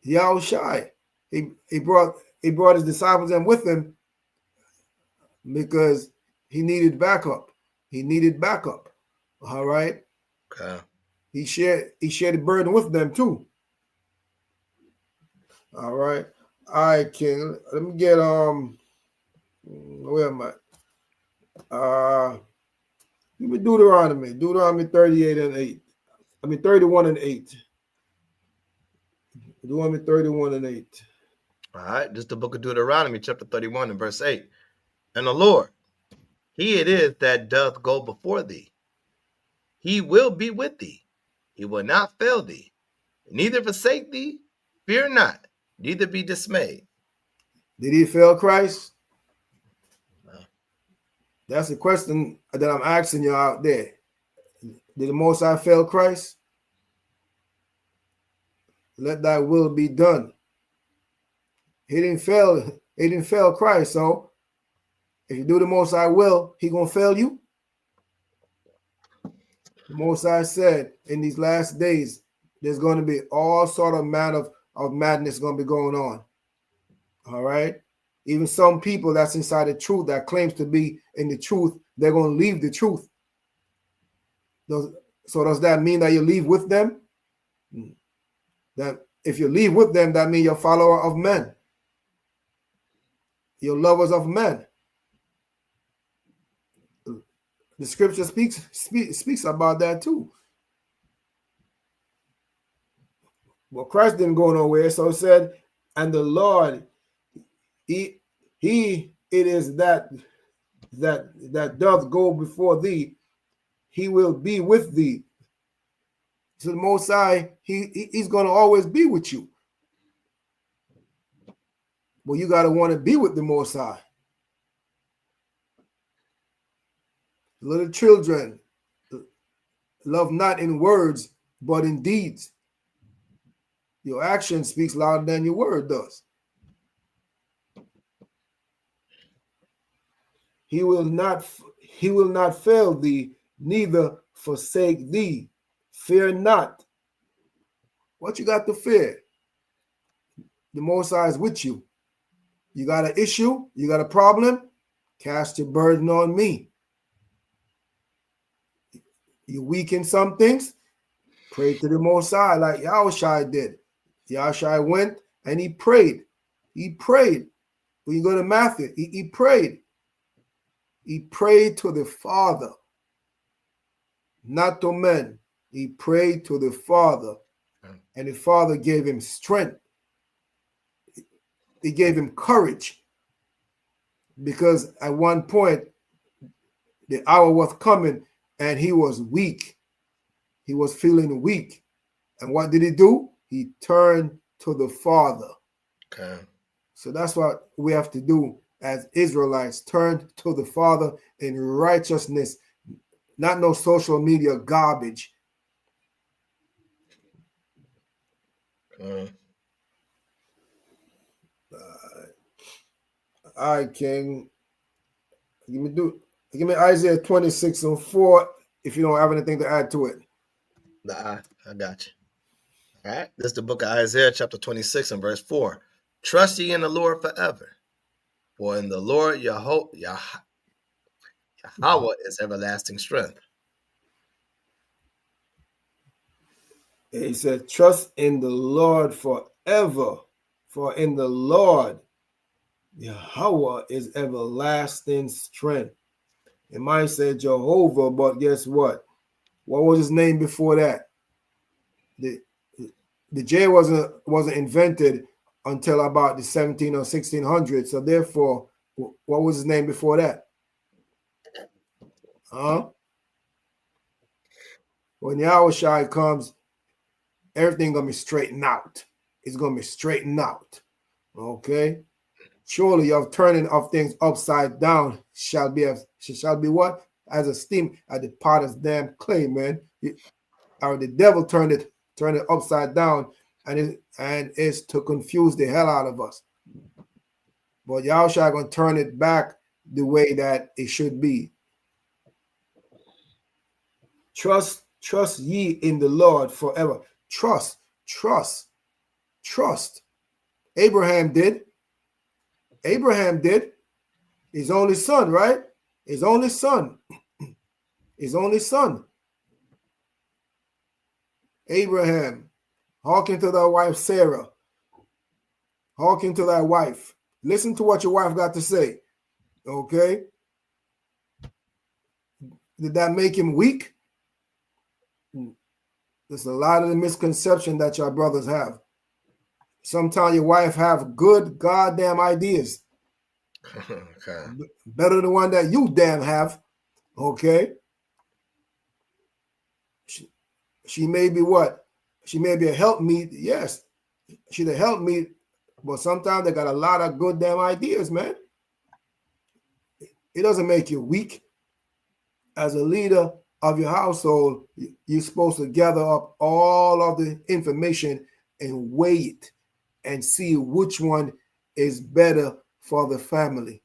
Yahushua, he brought his disciples in with him because he needed backup. All right. He shared the burden with them too. All right. All right, King. Let me get where am I? Give me Deuteronomy 38 and 8. 31 and 8. Deuteronomy 31 and 8. All right, this is the book of Deuteronomy, chapter 31 and verse 8. And the Lord, he it is that doth go before thee. He will be with thee. He will not fail thee, neither forsake thee. Fear not, neither be dismayed. Did he fail Christ? No. That's the question that I'm asking you out there. Did the Most High fail Christ? Let thy will be done. He didn't fail Christ. So if you do the Most High will, he gonna fail you? The Most High said in these last days, there's going to be all sort of madness going to be going on. All right. Even some people that's inside the truth, that claims to be in the truth, they're going to leave the truth. So does that mean that you leave with them? That if you leave with them, that means you're a follower of men. You're lovers of men. The scripture speaks about that too. Well, Christ didn't go nowhere, so it said, and the Lord, he it is that doth go before thee, he will be with thee. So the Most High, he's going to always be with you. Well, you got to want to be with the Most High. Little children, love not in words, but in deeds. Your action speaks louder than your word does. He will not fail thee, neither forsake thee. Fear not. What you got to fear? The Most High is with you. You got an issue? You got a problem? Cast your burden on me. You weak in some things? Pray to the Most High like Yahushua did. Yahushua went and he prayed. He prayed. When you go to Matthew, he prayed. He prayed to the Father, not to men. He prayed to the Father, and the Father gave him strength. He gave him courage, because at one point, the hour was coming, and he was weak. He was feeling weak. And what did he do? He turned to the Father. Okay. So that's what we have to do as Israelites. Turn to the Father in righteousness, not no social media garbage. All right, King. Give me Isaiah 26:4 if you don't have anything to add to it. Nah, I got you. All right. This is the book of Isaiah, chapter 26 and verse 4. Trust ye in the Lord forever, for in the Lord Yahweh is everlasting strength. He said, trust in the Lord forever, for in the Lord Yahweh is everlasting strength. It might say Jehovah, but guess what? What was his name before that? The J wasn't invented until about the 17 or 1600s. So therefore, what was his name before that? When Yahushua comes, everything gonna be straightened out. It's gonna be straightened out. Okay. Surely your turning of things upside down shall be what? As a steam at the potter's damn clay, man. Or the devil turned it upside down, and it's to confuse the hell out of us. But Yahushua gonna turn it back the way that it should be. Trust ye in the Lord forever. Trust. Abraham did. His only son, right? His only son. Abraham, hearken to thy wife Sarah. Hearken to thy wife. Listen to what your wife got to say. Okay? Did that make him weak? There's a lot of the misconception that your brothers have. Sometimes your wife have good goddamn ideas. Okay. Better than the one that you damn have. Okay? She may be what? She may be a helpmeet. Yes, she's a helpmeet, but sometimes they got a lot of good damn ideas, man. It doesn't make you weak. As a leader of your household, you're supposed to gather up all of the information and weigh it and see which one is better for the family.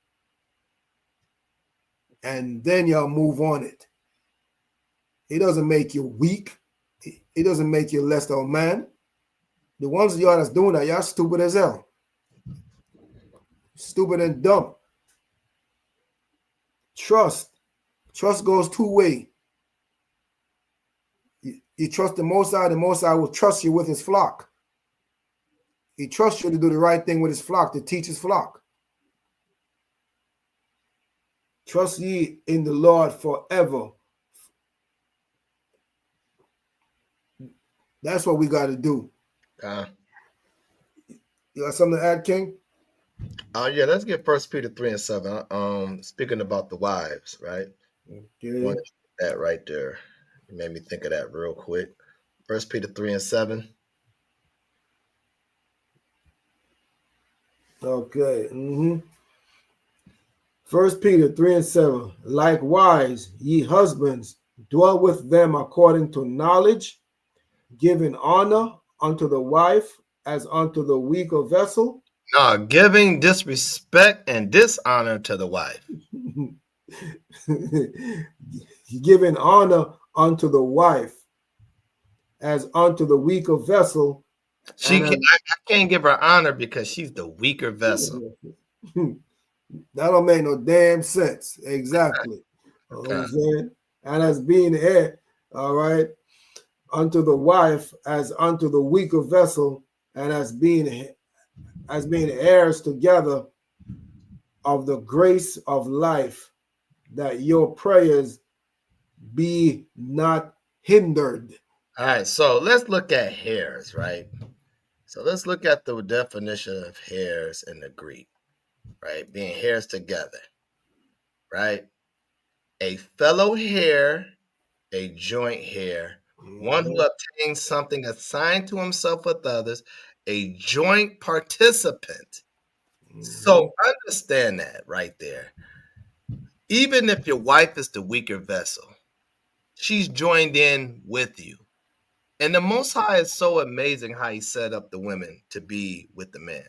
And then y'all move on it. It doesn't make you weak. It doesn't make you less of a man. The ones of y'all that's doing that, y'all stupid as hell. Stupid and dumb. Trust goes two ways. You trust the Most High will trust you with his flock. He trusts you to do the right thing with his flock, to teach his flock. Trust ye in the Lord forever. That's what we got to do. You got something to add, King? Yeah, let's get 1 Peter 3 and 7. Speaking about the wives, right? Okay. That right there. You made me think of that real quick. 1 Peter 3 and 7. Okay. 1 Peter 3 and 7. Likewise, ye husbands, dwell with them according to knowledge, giving honor unto the wife as unto the weaker vessel. No, giving disrespect and dishonor to the wife. Giving honor unto the wife as unto the weaker vessel. I can't give her honor because she's the weaker vessel. That don't make no damn sense. Exactly. Okay. And as being heir, all right, unto the wife as unto the weaker vessel, and as being heirs together of the grace of life, that your prayers be not hindered. All right, so let's look at hairs, right? So let's look at the definition of hairs in the Greek, right? Being hairs together, right? A fellow hair, a joint hair, one who obtains something assigned to himself with others, a joint participant. So understand that right there. Even if your wife is the weaker vessel, she's joined in with you. And the Most High is so amazing how he set up the women to be with the men.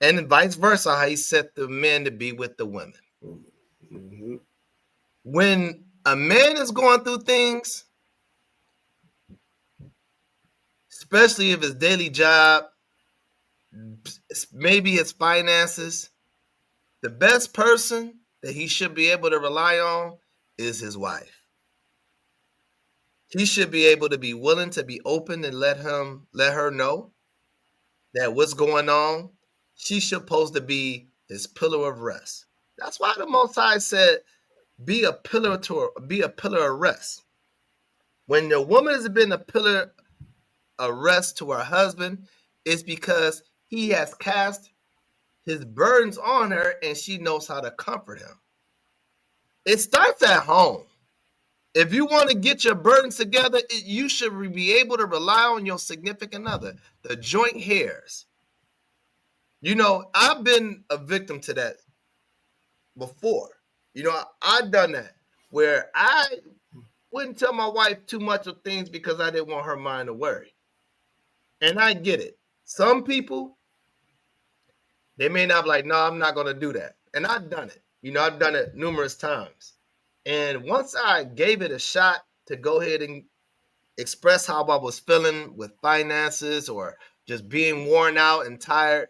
And vice versa, how he set the men to be with the women. Mm-hmm. When a man is going through things, especially if his daily job, maybe his finances, the best person that he should be able to rely on is his wife. He should be able to be willing to be open and let her know that what's going on. She's supposed to be his pillar of rest. That's why the Most High said, be a pillar of rest. When the woman has been a pillar of rest to her husband, it's because he has cast his burdens on her and she knows how to comfort him. It starts at home. If you want to get your burdens together, you should be able to rely on your significant other, the joint hairs. You know, I've been a victim to that before. You know, I've done that where I wouldn't tell my wife too much of things because I didn't want her mind to worry. And I get it. Some people, they may not be like, no, I'm not going to do that. And I've done it. You know, I've done it numerous times. And once I gave it a shot to go ahead and express how I was feeling with finances or just being worn out and tired,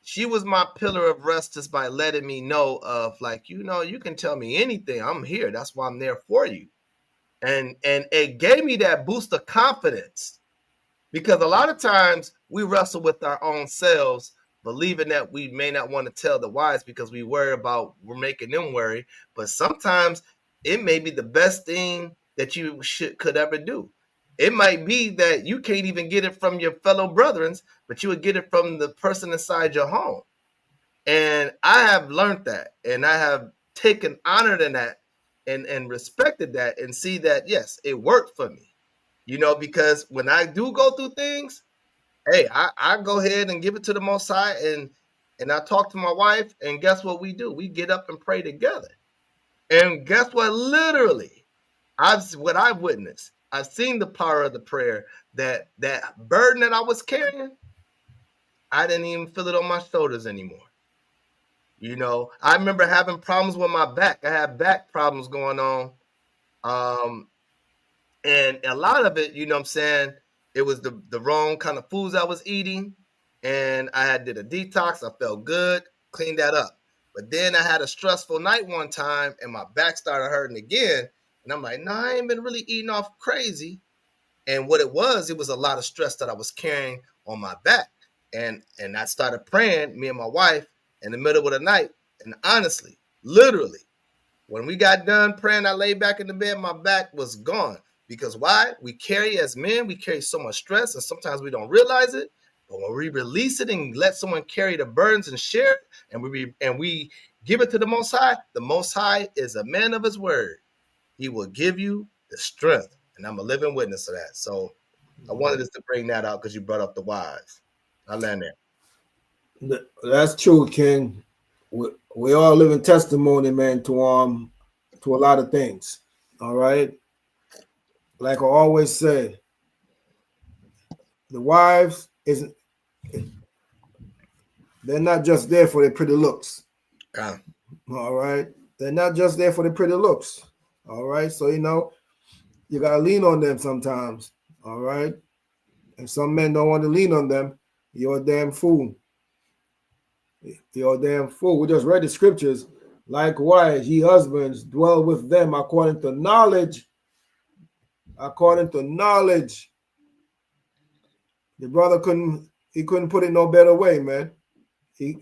she was my pillar of rest just by letting me know of like, you know, you can tell me anything. I'm here. That's why I'm there for you. And it gave me that boost of confidence because a lot of times we wrestle with our own selves, believing that we may not want to tell the wives because we worry about we're making them worry. But sometimes it may be the best thing that you could ever do. It might be that you can't even get it from your fellow brethren, but you would get it from the person inside your home. And I have learned that, and I have taken honor in that and respected that and see that, yes, it worked for me. You know, because when I do go through things, hey, I go ahead and give it to the Most High, and I talk to my wife, and guess what we do? We get up and pray together. And guess what? Literally, what I've witnessed. I've seen the power of the prayer, that burden that I was carrying, I didn't even feel it on my shoulders anymore. You know, I remember having problems with my back. I had back problems going on. And a lot of it, you know what I'm saying, it was the wrong kind of foods I was eating. And I did a detox. I felt good, cleaned that up. But then I had a stressful night one time and my back started hurting again. And I'm like, no, I ain't been really eating off crazy. And what it was a lot of stress that I was carrying on my back. And I started praying, me and my wife, in the middle of the night. And honestly, literally, when we got done praying, I lay back in the bed, my back was gone. Because why? We carry as men, we carry so much stress, and sometimes we don't realize it. But when we release it and let someone carry the burdens and share it, and we give it to the Most High is a man of his word. He will give you the strength. And I'm a living witness of that. So I wanted us to bring that out because you brought up the wives. I land there. That's true, King. We all live in testimony, man, to a lot of things. All right. Like I always say, the wives they're not just there for their pretty looks. Yeah. All right. They're not just there for the pretty looks. All right. So, you know, you got to lean on them sometimes. All right. And some men don't want to lean on them. You're a damn fool. You're a damn fool. We just read the scriptures. Likewise, ye husbands, dwell with them according to knowledge. According to knowledge. The brother couldn't put it no better way, man. He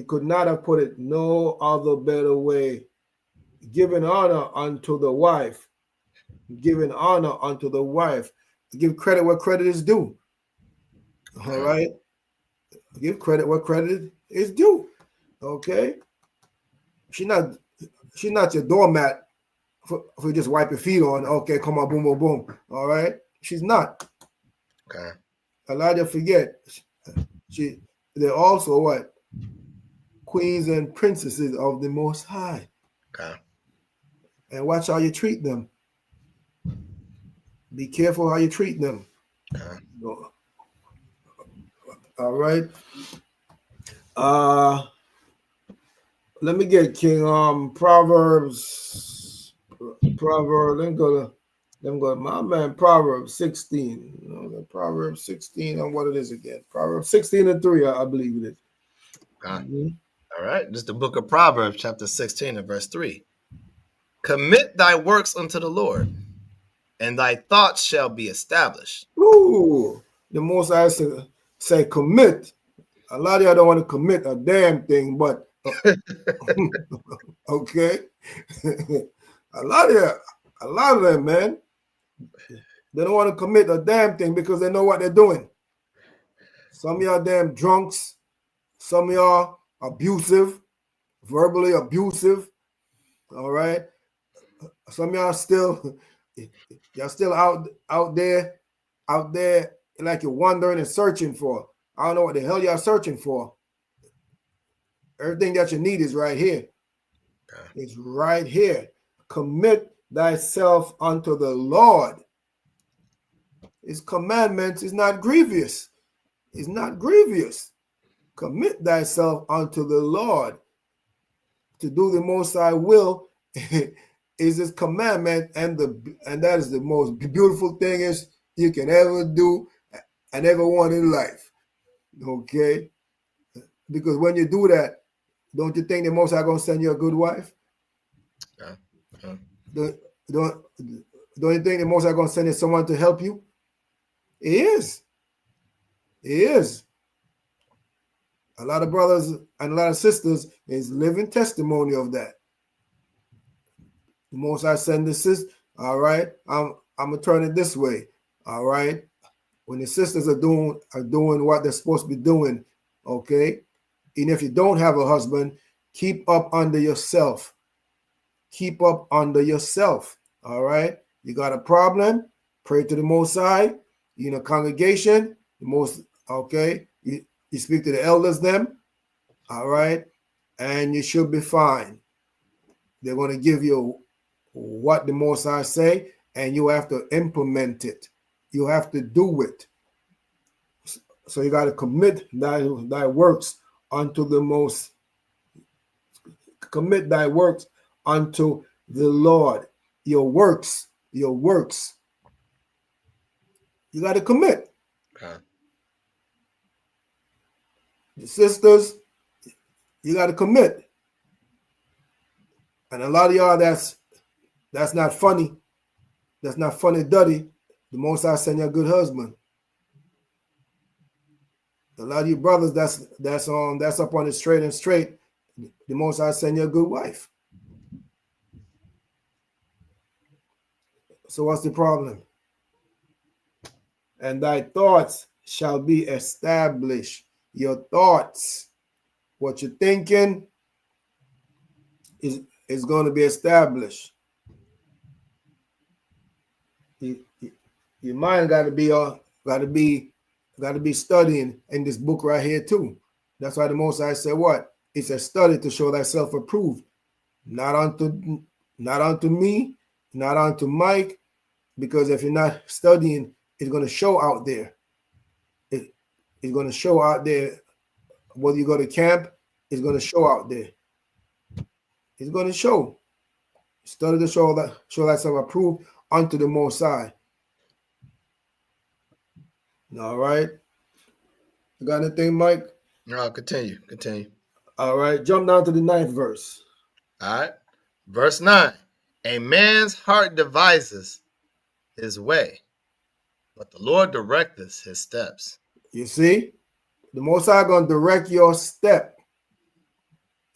could not have put it no other better way. Giving honor unto the wife. Giving honor unto the wife. Give credit where credit is due. All right. Give credit where credit is due. Okay. She's not your doormat for just wipe your feet on. Okay, come on, boom, boom, boom. All right. She's not. Okay. A lot of forget. They're also what? Queens and princesses of the Most High. Okay. And watch how you treat them. Be careful how you treat them. Okay. All right. Let me get King Proverbs. Let me go to my man Proverbs 16. Proverbs 16 on what it is again. Proverbs 16:3, I believe it is. Okay. All right. This is the book of Proverbs, chapter 16 and verse 3. Commit thy works unto the Lord, and thy thoughts shall be established. Ooh, the most I say commit. A lot of y'all don't want to commit a damn thing, but okay. a lot of them, man. They don't want to commit a damn thing because they know what they're doing. Some of y'all damn drunks. Some of y'all abusive, verbally abusive. All right. Some of y'all still out there like you're wondering and searching for. I don't know what the hell y'all searching for. Everything that you need is right here. It's right here. Commit thyself unto the Lord. His commandments is not grievous. It's not grievous. Commit thyself unto the Lord. To do the most I will is his commandment, and that is the most beautiful thing is you can ever do and ever want in life. Okay? Because when you do that, don't you think the Most High gonna send you a good wife? Yeah. Don't you think the Most High gonna send you someone to help you? He is. He is. A lot of brothers and a lot of sisters is living testimony of that. The Most High send the sister. All right, I'm gonna turn it this way. All right, when the sisters are doing what they're supposed to be doing, okay. And if you don't have a husband, keep up under yourself. Keep up under yourself. All right. You got a problem? Pray to the Most High. You in a congregation, you speak to the elders, them. All right. And you should be fine. They're going to give you what the Most High say, and you have to implement it. You have to do it. So you got to commit thy works unto the most. Commit thy works unto the Lord. Your works. You got to commit. Okay. The sisters, you got to commit. And a lot of y'all, that's not funny. That's not funny, duddy. The Most High send you a good husband. A lot of you brothers, that's up on the straight and straight. The Most High send you a good wife. So what's the problem? And thy thoughts shall be established. Your thoughts, what you're thinking, is going to be established. Your mind got to be studying in this book right here too. That's why the Most High said what? It's a study to show thyself approved, not unto me, not unto Mike, because if you're not studying, it's going to show out there. It's going to show out there. Whether you go to camp, it's going to show out there. He's going to show. Study to show thyself approved unto the Most High. All right. You got anything, Mike? No, continue. All right. Jump down to the 9th verse. All right. Verse 9. A man's heart devises his way, but the Lord directeth his steps. You see? The Most High going to direct your step.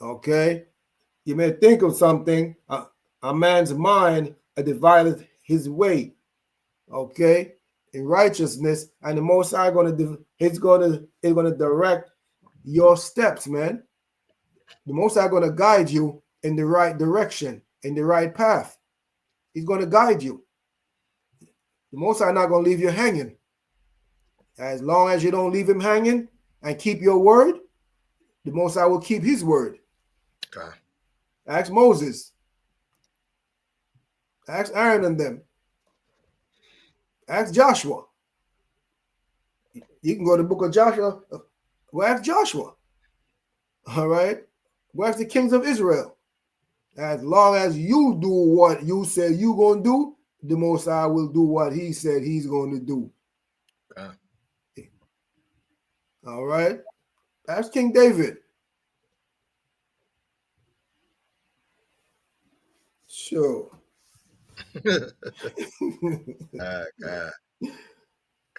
Okay? You may think of something. A man's mind divideth his way. Okay? In righteousness, and the Most High he's going to direct your steps, man. The Most High going to guide you in the right direction, in the right path. He's going to guide you. The Most High not going to leave you hanging. As long as you don't leave him hanging and keep your word, the Most High will keep his word. Okay. Ask Moses. Ask Aaron and them. Ask Joshua. You can go to the book of Joshua. Go ask Joshua. All right? Go ask the kings of Israel. As long as you do what you said you're going to do, the Most High will do what he said he's going to do. Okay. All right? Ask King David. Sure. God.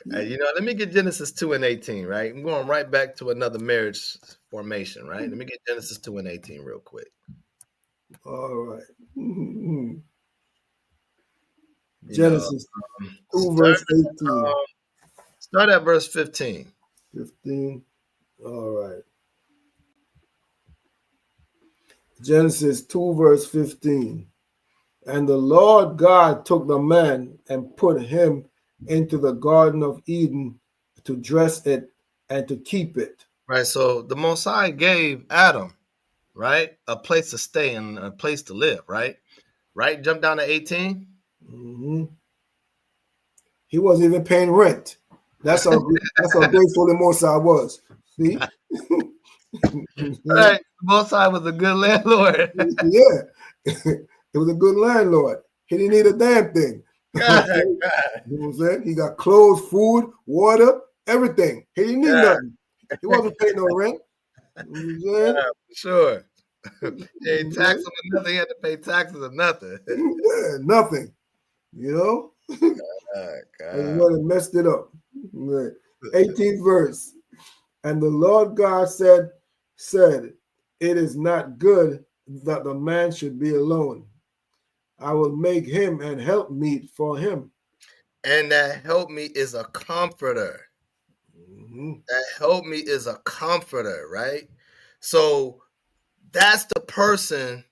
Let me get Genesis 2:18, right? I'm going right back to another marriage formation, right? Let me get Genesis 2:18 real quick. All right. Genesis 2, verse 18. Start at verse 15. 15. All right. Genesis 2, verse 15. And the Lord God took the man and put him into the Garden of Eden to dress it and to keep it. Right. So the Most High gave Adam, right, a place to stay and a place to live, right? Right. Jump down to 18. Mm-hmm. He wasn't even paying rent. That's how grateful the Most High was. See? Right. The Most High was a good landlord. Yeah. It was a good landlord. He didn't need a damn thing. God. You know what I'm saying? He got clothes, food, water, everything. He didn't need nothing. He wasn't paying no rent. You know what I'm saying? Sure. He ain't taxed him or nothing. He had to pay taxes or nothing. Yeah, nothing. You know? And what messed it up. 18th verse. And the Lord God said, it is not good that the man should be alone. I will make him an helpmeet for him. And that helpmeet is a comforter. Mm-hmm. That helpmeet is a comforter, right? So that's the person.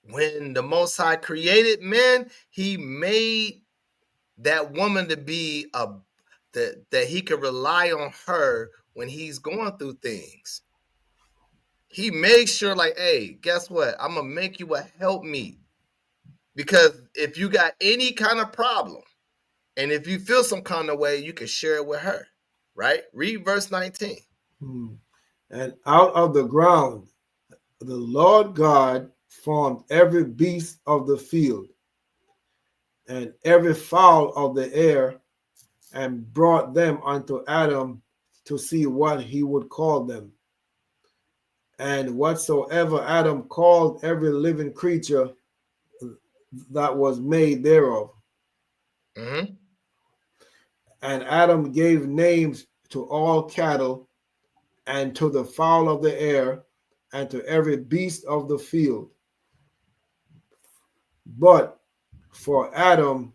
When the Most High created man, he made that woman to be that he could rely on her when he's going through things. He makes sure, like, hey, guess what? I'm gonna make you a helpmeet. Because if you got any kind of problem, and if you feel some kind of way, you can share it with her, right? Read verse 19. And out of the ground, the Lord God formed every beast of the field and every fowl of the air and brought them unto Adam to see what he would call them. And whatsoever Adam called every living creature that was made thereof. Mm-hmm. And Adam gave names to all cattle and to the fowl of the air and to every beast of the field. But for Adam,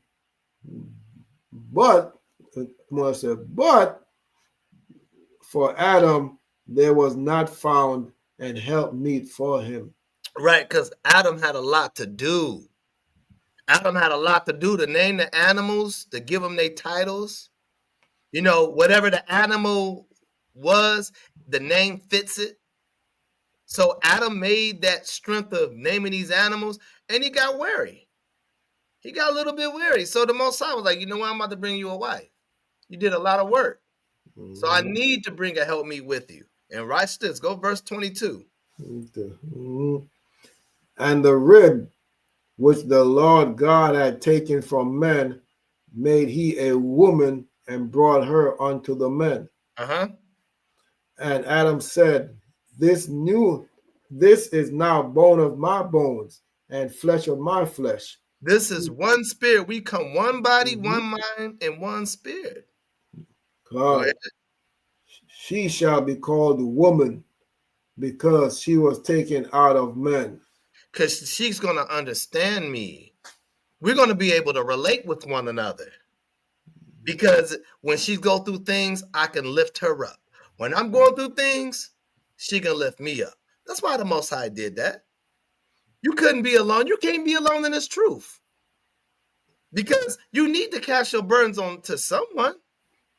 for Adam, there was not found an helpmeet for him. Right, because Adam had a lot to do. Adam had a lot to do to name the animals, to give them their titles. You know, whatever the animal was, the name fits it. So Adam made that strength of naming these animals, and he got weary. He got a little bit weary. So the Most High was like, you know what? I'm about to bring you a wife. You did a lot of work. Mm-hmm. So I need to bring a helpmeet with you. And watch this. Go verse 22. Mm-hmm. And the rib which the Lord God had taken from men, made he a woman and brought her unto the men. Uh-huh. And Adam said, This is now bone of my bones and flesh of my flesh. This is one spirit. We come one body, one mind, and one spirit. Go ahead. She shall be called woman, because she was taken out of men. Because she's going to understand me. We're going to be able to relate with one another. Because when she go through things, I can lift her up. When I'm going through things, she can lift me up. That's why the Most High did that. You couldn't be alone. You can't be alone in this truth. Because you need to cast your burdens on to someone.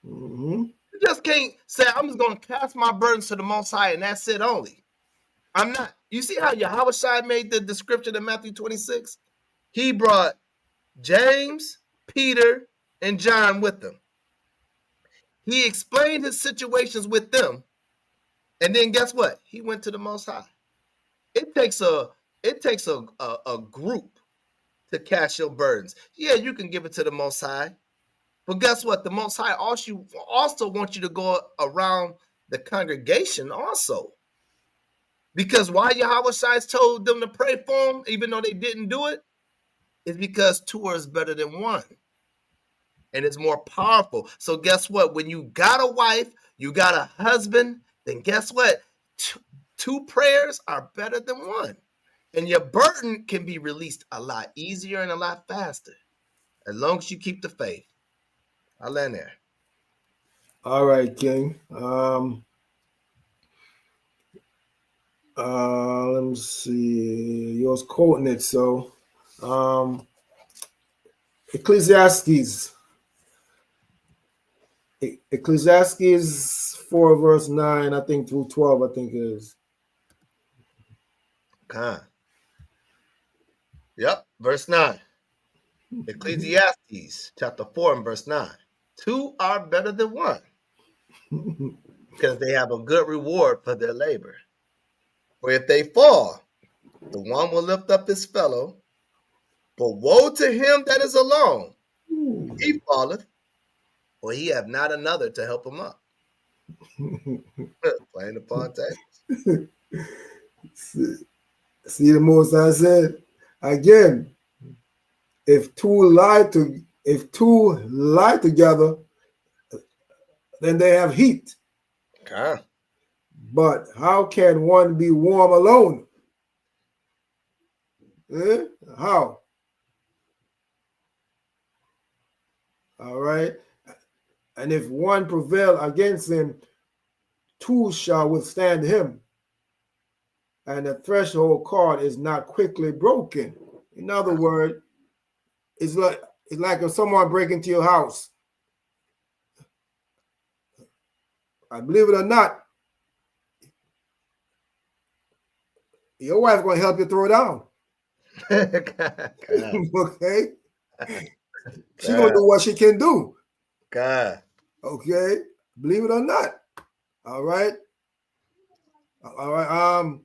Mm-hmm. You just can't say, I'm just going to cast my burdens to the Most High and that's it only. I'm not. You see how Yahweh Shai made the description in Matthew 26? He brought James, Peter, and John with him. He explained his situations with them. And then guess what? He went to the Most High. It takes a group to cast your burdens. Yeah, you can give it to the Most High. But guess what? The Most High also wants you to go around the congregation also. Because why Yahweh Shai told them to pray for him, even though they didn't do it, is because two is better than one. And it's more powerful. So guess what? When you got a wife, you got a husband, then guess what? Two prayers are better than one. And your burden can be released a lot easier and a lot faster. As long as you keep the faith. I'll land there. All right, King. Let me see. You was quoting it, so Ecclesiastes 4 verse 9, I think, through 12, I think it is. Okay. Yep, verse 9. Ecclesiastes chapter 4 and verse 9. Two are better than one, because they have a good reward for their labor. For if they fall, the one will lift up his fellow. But woe to him that is alone. He falleth, for he have not another to help him up. Playing upon tables. See the Most High said again, if two lie together, then they have heat. Okay. But how can one be warm alone? How? All right. And if one prevail against him, two shall withstand him. And the threshold cord is not quickly broken. In other words, it's like if someone break into your house. I believe it or not, your wife's going to help you throw it down. Okay? She's going to do what she can do. God. Okay? Believe it or not. All right? All right.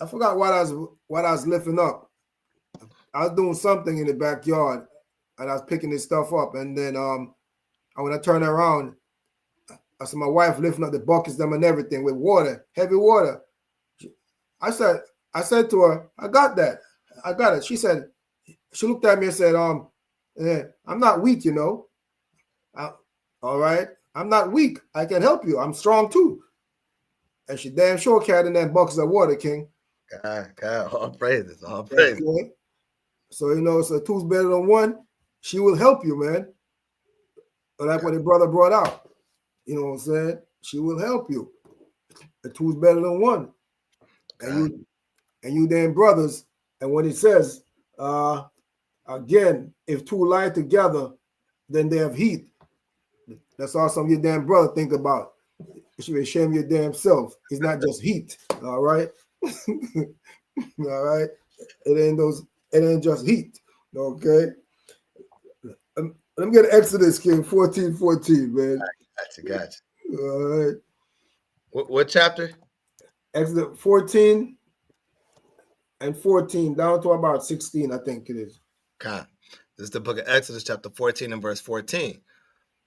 I forgot what I was lifting up. I was doing something in the backyard, and I was picking this stuff up. And then when I turned around, I saw my wife lifting up the buckets, them and everything with water, heavy water. I said to her, I got that. I got it. She looked at me and said, I'm not weak, you know. All right. I'm not weak. I can help you. I'm strong too. And she damn sure carried in that buckets of water, King. God, all praises, all praises. Okay. So, you know, so two's better than one. She will help you, man. So that's what the brother brought out. You know what I'm saying? She will help you. The two's better than one. And you damn brothers. And when it says, again, if two lie together, then they have heat. That's all some of your damn brother think about. You should be ashamed of your damn self. It's not just heat. All right. All right. It ain't just heat. Okay. Let me get Exodus, King, 14:14, man. Gotcha. All right. What chapter? Exodus 14, and 14 down to about 16, I think it is. Con. This is the book of Exodus, chapter 14 and verse 14.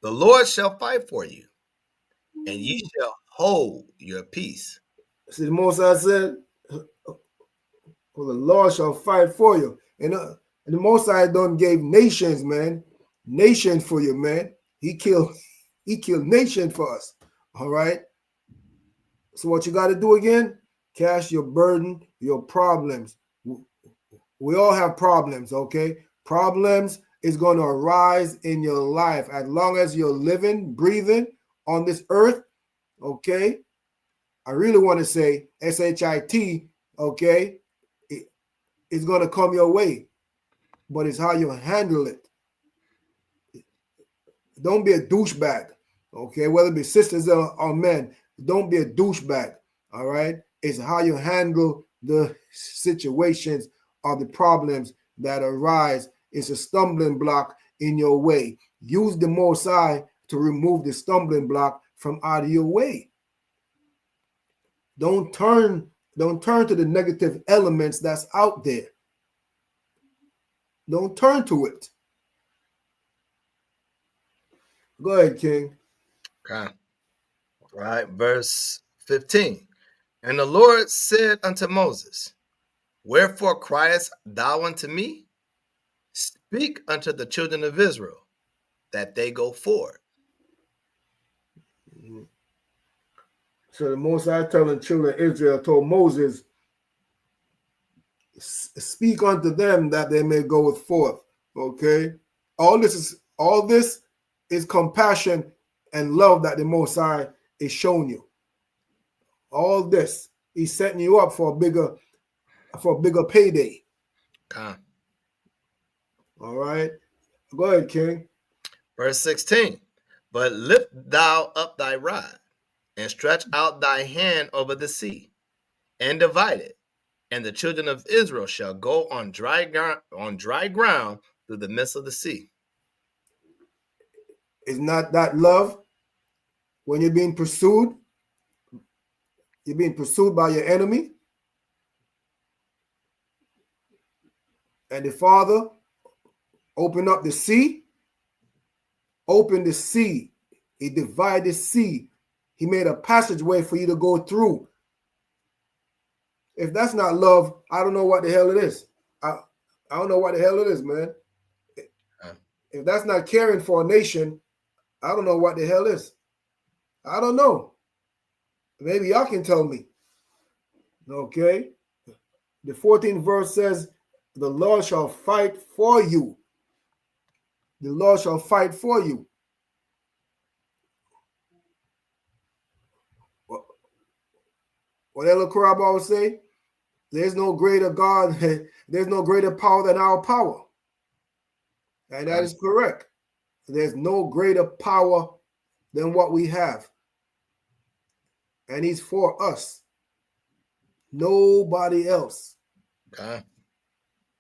The Lord shall fight for you, and ye shall hold your peace. See, the Most High said, for the Lord shall fight for you. And the Most High done gave nations, man. Nations for you, man. He killed nations for us. All right. So what you got to do again? Cast your burden, your problems. We all have problems, okay? Problems is going to arise in your life as long as you're living, breathing on this earth, okay? I really want to say SHIT, okay? It's going to come your way, but it's how you handle it. Don't be a douchebag, okay? Whether it be sisters or men, don't be a douchebag, all right? It's how you handle the situations or the problems that arise. It's a stumbling block in your way. Use the Most High to remove the stumbling block from out of your way. Don't turn to the negative elements that's out there. Don't turn to it. Go ahead, King. Okay. All right, verse 15. And the Lord said unto Moses, wherefore criest thou unto me? Speak unto the children of Israel, that they go forward. So the Most High telling children of Israel told Moses, speak unto them that they may go forth. Okay. All this is compassion and love that the Most High is showing you. All this, he's setting you up for a bigger payday. Okay. All right. Go ahead, King. Verse 16. But lift thou up thy rod, and stretch out thy hand over the sea, and divide it, and the children of Israel shall go on dry ground through the midst of the sea. Is not that love when you're being pursued? You're being pursued by your enemy. And the Father opened up the sea. Opened the sea. He divided the sea. He made a passageway for you to go through. If that's not love, I don't know what the hell it is. I don't know what the hell it is, man. If that's not caring for a nation, I don't know what the hell is. I don't know. Maybe y'all can tell me. Okay. The 14th verse says, the Lord shall fight for you. The Lord shall fight for you. What Ella Korab always say? There's no greater God, there's no greater power than our power. And that is correct. There's no greater power than what we have. And he's for us. Nobody else. Okay.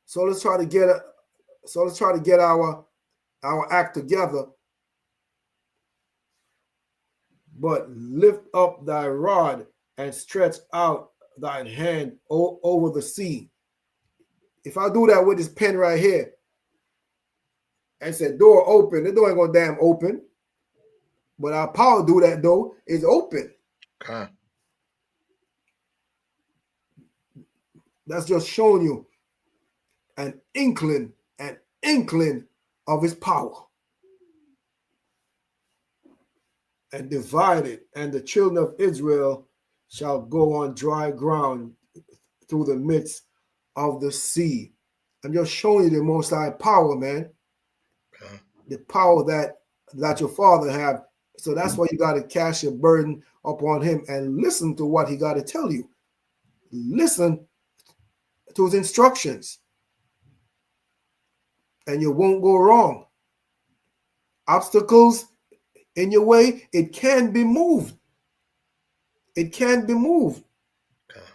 So let's try to get our act together. But lift up thy rod and stretch out thine hand over the sea. If I do that with this pen right here and say door open, the door ain't gonna damn open. But our power do that though, is open. Okay. That's just showing you an inkling of his power. And divided, and the children of Israel shall go on dry ground through the midst of the sea. I'm just showing you the Most High power, man. Okay. The power that your Father have. So that's why you got to cast your burden upon him and listen to what he got to tell you. Listen to his instructions. And you won't go wrong. Obstacles in your way, it can be moved. It can be moved. Okay.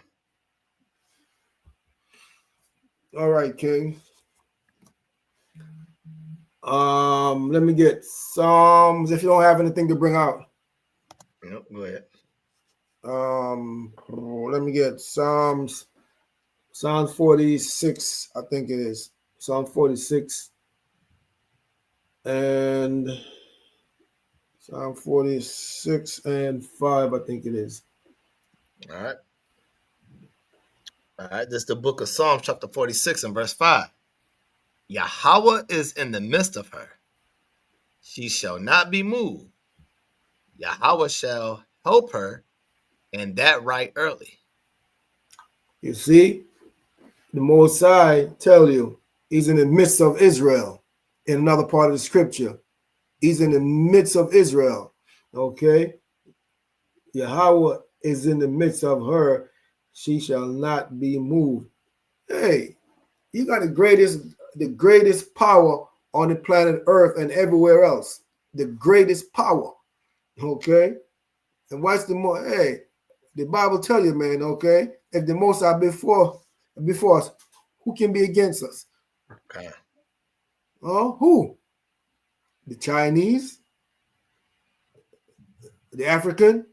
All right, King. Let me get Psalms. If you don't have anything to bring out. Nope, go ahead. Let me get Psalms Psalm 46, I think it is. Psalm 46 and Psalm 46 and 5, I think it is. All right. All right. This is the book of Psalms, chapter 46 and verse 5. Yahweh is in the midst of her. She shall not be moved. Yahweh shall help her, and that right early. You see, the Most High tell you he's in the midst of Israel in another part of the scripture. He's in the midst of Israel. Okay. Yahweh is in the midst of her. She shall not be moved. Hey, you got the greatest power on the planet Earth and everywhere else. The greatest power. Okay. And what's the more? Hey, the Bible tell you, man, okay, if the Most High before us, who can be against us? Okay. Oh, who? The Chinese? The African?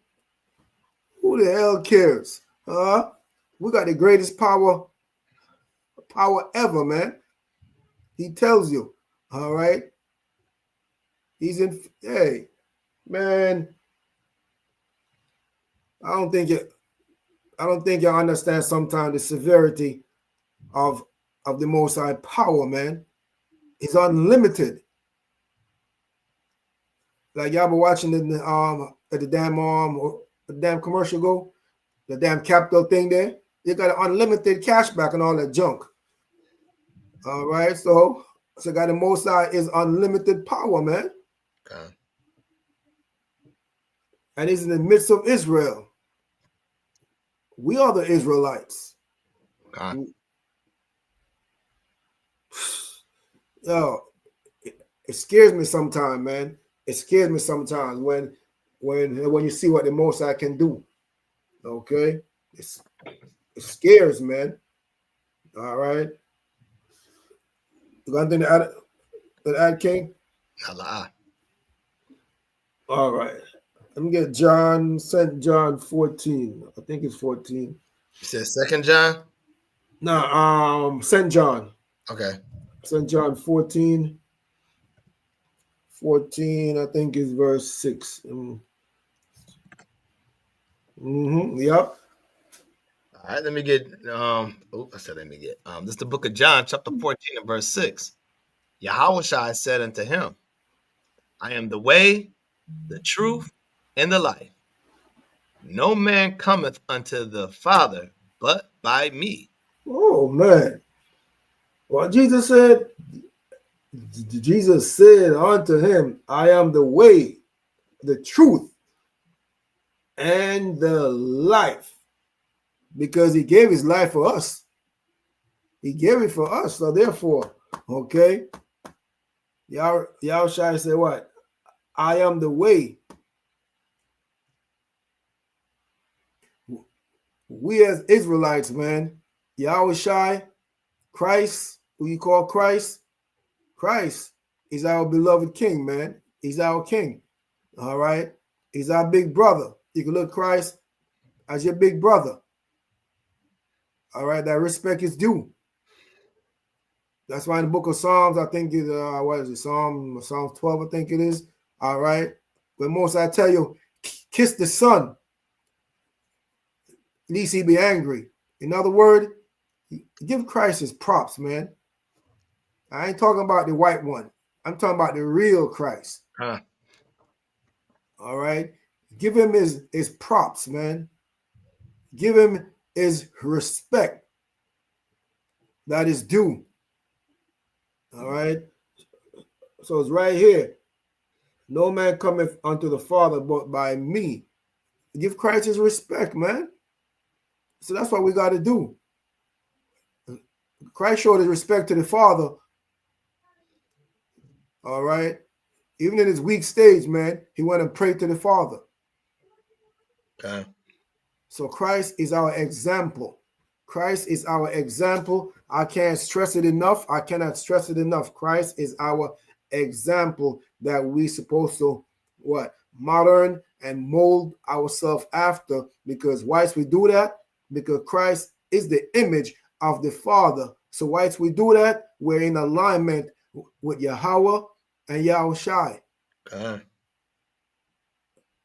Who the hell cares? We got the greatest power ever, man. He tells you, all right? He's in, hey, man, I don't think you understand sometimes the severity of the Most High power, man. It's unlimited. Like y'all been watching the damn commercial go, the damn capital thing there. You got an unlimited cashback and all that junk. All right, so got the Most High is unlimited power, man. Okay. And he's in the midst of Israel. We are the Israelites. Okay. Yo, it scares me sometimes, man. It scares me sometimes when you see what the Most High can do. Okay, it scares, man. All right, you got anything to add, King? Allah. All right, let me get St. John 14. I think it's 14. You said 2 John? No, St. John. Okay. St. John 14. 14, I think is verse 6. Yep. All right, let me get this is the book of John, chapter 14 and verse 6. Yahushua said unto him, I am the way, the truth, and the life. No man cometh unto the Father but by me. Oh man. Well, Jesus said unto him, I am the way, the truth, and the life. Because he gave his life for us. He gave it for us. So therefore, okay, Yahushua said what? I am the way. We as Israelites, man, Yahushua, Christ, who you call Christ, Christ is our beloved King, man. He's our King. All right. He's our big brother. You can look Christ as your big brother. All right. That respect is due. That's why in the book of Psalms, I think it what is it? Psalms 12, I think it is. All right. But most I tell you, kiss the son, lest he be angry. In other words, give Christ his props, man. I ain't talking about the white one. I'm talking about the real Christ. Huh. All right. Give him his props, man. Give him his respect that is due. All right. So it's right here. No man cometh unto the Father but by me. Give Christ his respect, man. So that's what we got to do. Christ showed his respect to the Father. All right. Even in his weak stage, man, he went and prayed to the Father. Okay. So Christ is our example. Christ is our example. I can't stress it enough. I cannot stress it enough. Christ is our example that we supposed to modern and mold ourselves after. Because why we do that? Because Christ is the image of the Father. So once we do that, we're in alignment with Yahweh and Yahushai. God.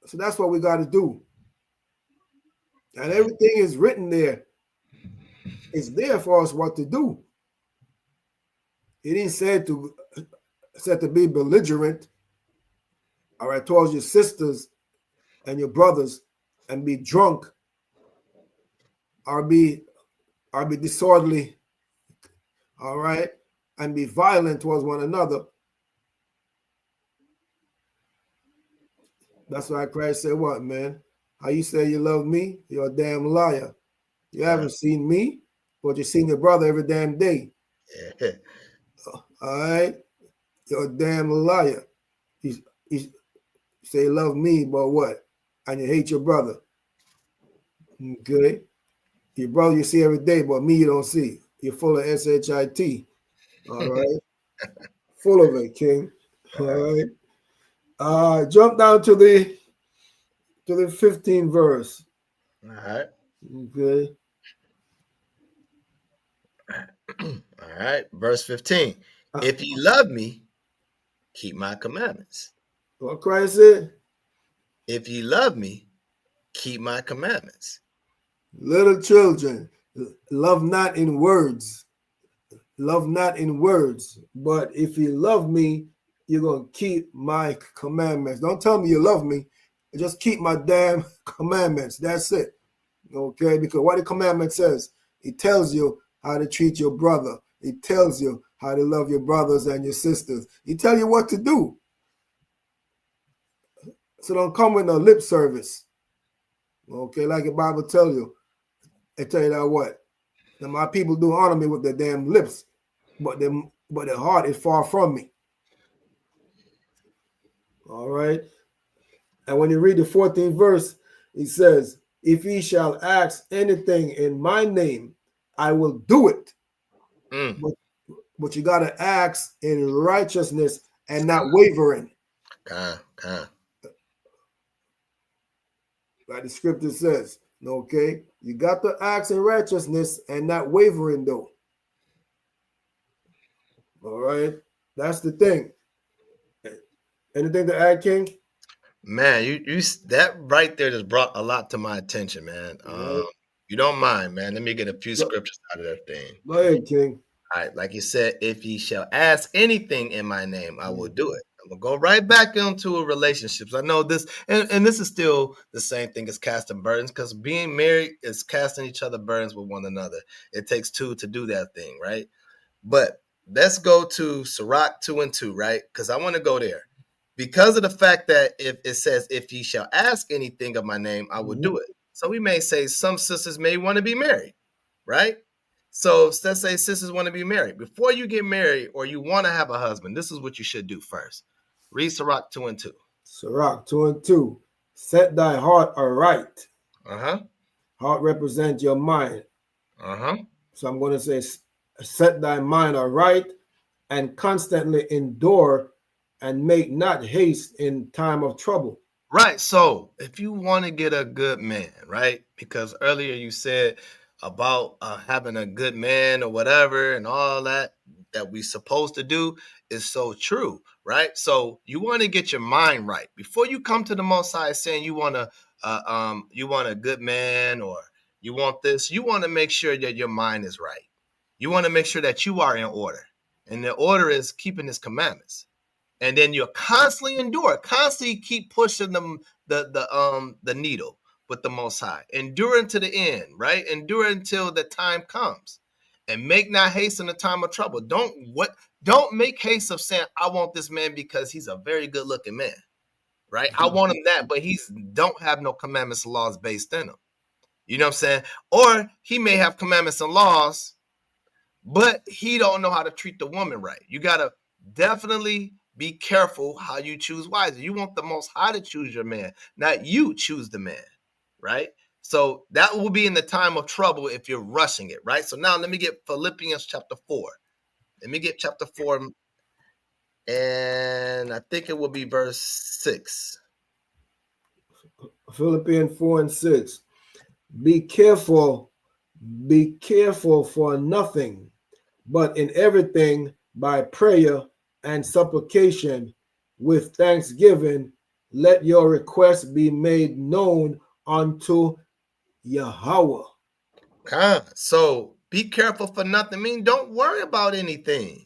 So that's what we got to do. And everything is written there. It's there for us what to do. It didn't say to be belligerent, all right, towards your sisters and your brothers, and be drunk, or be disorderly, all right, and be violent towards one another. That's why Christ said, what, man? How you say you love me? You're a damn liar. You haven't seen me, but you've seen your brother every damn day. Yeah. All right? You're a damn liar. You say you love me, but what? And you hate your brother. Okay? Your brother you see every day, but me you don't see. You're full of SHIT. All right? Full of it, King. All right? Jump down to the 15th verse. All right. Okay. All right. Verse 15. If ye love me, keep my commandments. What Christ said? If ye love me, keep my commandments. Little children, love not in words. Love not in words. But if you love me, you're going to keep my commandments. Don't tell me you love me. Just keep my damn commandments. That's it. Okay? Because what the commandment says, it tells you how to treat your brother. It tells you how to love your brothers and your sisters. It tells you what to do. So don't come with no lip service. Okay? Like the Bible tells you. It tell you that what? Now my people do honor me with their damn lips, but their heart is far from me. All right? And when you read the 14th verse, it says, if ye shall ask anything in my name, I will do it. But you got to ask in righteousness and not wavering. God. Like the scripture says, okay? You got to ask in righteousness and not wavering, though. All right? That's the thing. Anything to add, King? Man, you that right there just brought a lot to my attention, man. You don't mind, man. Let me get a few scriptures out of that thing. Go ahead, King. All right, like you said, if ye shall ask anything in my name, I will do it. I'm gonna go right back into relationships. I know this, and this is still the same thing as casting burdens, because being married is casting each other burdens with one another. It takes two to do that thing, right? But let's go to Sirach 2:2, right? Because I want to go there. Because of the fact that if it says, if ye shall ask anything of my name, I will do it. So we may say some sisters may want to be married, right? So let's say sisters want to be married. Before you get married or you want to have a husband, this is what you should do first. Read Sirach 2:2. Sirach 2:2. Set thy heart aright. Uh-huh. Heart represents your mind. Uh-huh. So I'm going to say, set thy mind aright and constantly endure and make not haste in time of trouble. Right. So if you want to get a good man, right? Because earlier you said about having a good man or whatever and all that we supposed to do is so true, right? So you want to get your mind right before you come to the Most High saying you want a good man or you want this. You want to make sure that your mind is right. You want to make sure that you are in order, and the order is keeping His commandments. And then you'll constantly endure, constantly keep pushing the needle with the Most High. Endure to the end, right? Endure until the time comes. And make not haste in the time of trouble. Don't make haste of saying, I want this man because he's a very good looking man, right? I want him that, but he's don't have no commandments and laws based in him. You know what I'm saying? Or he may have commandments and laws, but he don't know how to treat the woman right. You got to definitely be careful how you choose wisely. You want the Most High to choose your man, not you choose the man, right? So that will be in the time of trouble if you're rushing it, right? So now let me get Philippians chapter 4. Let me get chapter 4, and I think it will be verse 6. Philippians 4:6. Be careful Be careful for nothing, but in everything by prayer and supplication with thanksgiving, let your requests be made known unto Yahweh. So be careful for nothing. I mean, don't worry about anything.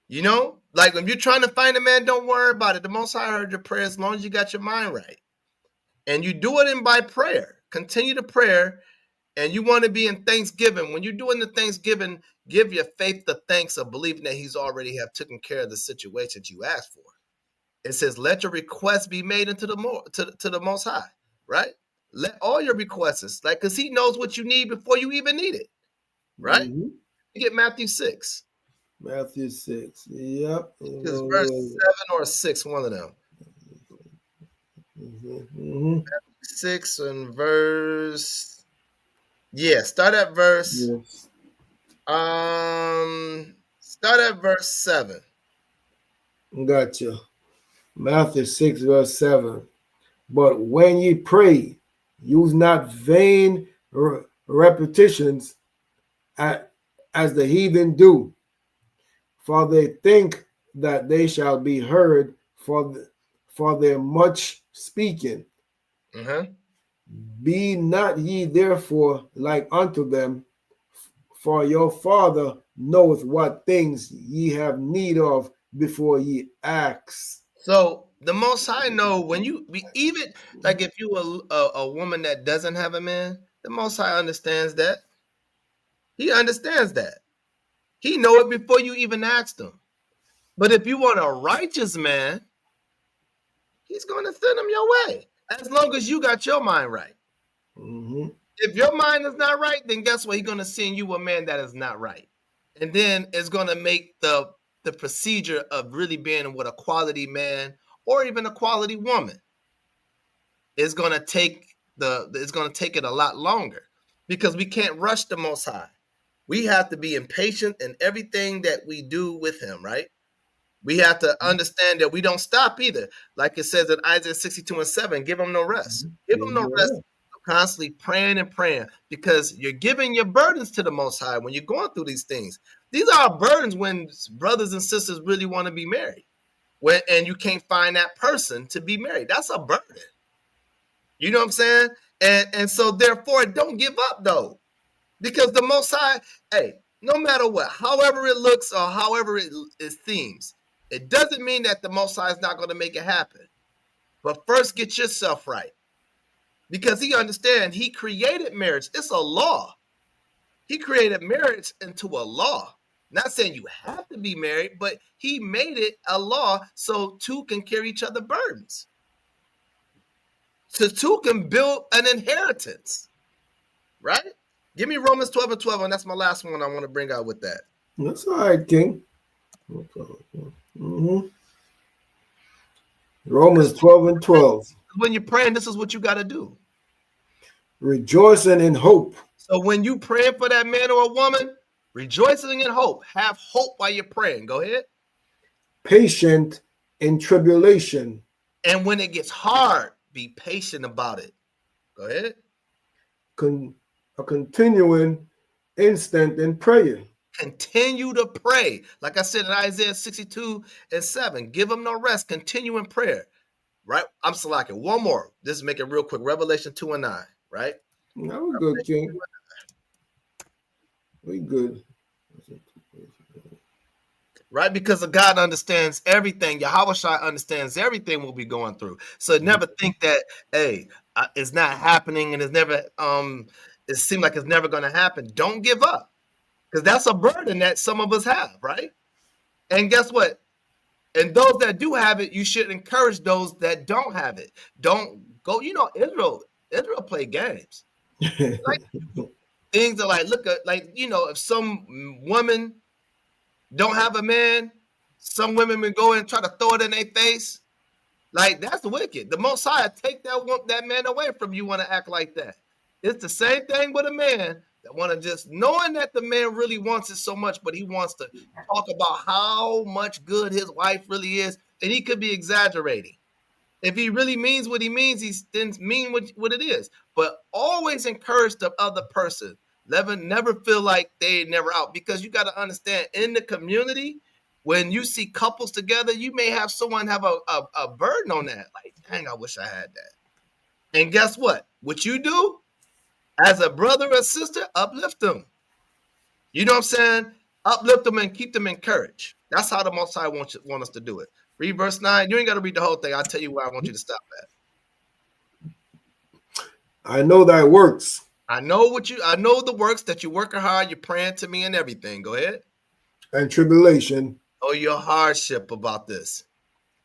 You know, like when you're trying to find a man, don't worry about it. The Most High heard your prayer as long as you got your mind right. And you do it in by prayer. Continue the prayer. And you want to be in thanksgiving. When you're doing the thanksgiving, give your faith the thanks of believing that he's already have taken care of the situation that you asked for. It says, let your requests be made into to the Most High, right? Let all your requests, like, because he knows what you need before you even need it, right? Mm-hmm. You get Matthew 6. Matthew 6. Yep. It's verse 7 or 6, one of them. Mm-hmm. 6 and verse... Yeah, start at verse... Yes. Start at verse 7. Gotcha. Matthew 6, verse 7. But when ye pray, use not vain repetitions as the heathen do, for they think that they shall be heard for their much speaking. Mm-hmm. Be not ye therefore like unto them, for your Father knoweth what things ye have need of before ye ask. So the Most High know when you even like if you a woman that doesn't have a man, the Most High understands that. He understands that. He know it before you even asked him. But if you want a righteous man, he's going to send him your way as long as you got your mind right. Mm-hmm. If your mind is not right, then guess what? He's going to send you a man that is not right, and then it's going to make the procedure of really being with a quality man or even a quality woman is going to take it a lot longer because we can't rush the Most High. We have to be impatient in everything that we do with him, right? We have to understand that we don't stop either. Like it says in Isaiah 62:7, give him no rest. Give him no rest. Constantly praying and praying because you're giving your burdens to the Most High when you're going through these things. These are burdens when brothers and sisters really want to be married. And you can't find that person to be married. That's a burden. You know what I'm saying? And so therefore, don't give up though. Because the Most High, hey, no matter what, however it looks or however it seems, it doesn't mean that the Most High is not going to make it happen. But first, get yourself right. Because he understands he created marriage. It's a law. He created marriage into a law. Not saying you have to be married, but he made it a law so two can carry each other's burdens. So two can build an inheritance. Right? Give me Romans 12:12, and that's my last one I want to bring out with that. That's all right, King. Mm-hmm. Romans 12:12. When you're praying, this is what you got to do. Rejoicing in hope. So when you praying for that man or a woman, rejoicing in hope. Have hope while you're praying. Go ahead. Patient in tribulation. And when it gets hard, be patient about it. Go ahead. A continuing instant in prayer. Continue to pray. Like I said in Isaiah 62:7, give them no rest. Continue in prayer. Right? I'm selecting one more. This is make it real quick. Revelation 2:9. Right? No, we're good, King. We good. Right? Because God understands everything. Yahawashi understands everything we'll be going through. So never think that, hey, it's not happening and it's never, it seems like it's never going to happen. Don't give up. Because that's a burden that some of us have, right? And guess what? And those that do have it, you should encourage those that don't have it. Don't go, Israel play games. Like, things are like, look at, like, if some woman don't have a man, some women will go and try to throw it in their face. Like, that's wicked. The Most High take that man away from you want to act like that. It's the same thing with a man that want to just knowing that the man really wants it so much, but he wants to talk about how much good his wife really is, and he could be exaggerating. If he really means what he means, he then mean what it is. But always encourage the other person. Never feel like they never out, because you got to understand, in the community, when you see couples together, you may have someone have a burden on that. Like, dang, I wish I had that. And guess what? What you do as a brother or sister, uplift them. You know what I'm saying? Uplift them and keep them encouraged. That's how the Most High want us to do it. Read verse 9. You ain't got to read the whole thing. I'll tell you where I want you to stop at. I know thy works. I know the works, that you're working hard, you're praying to me and everything. Go ahead. And tribulation. Oh, your hardship about this.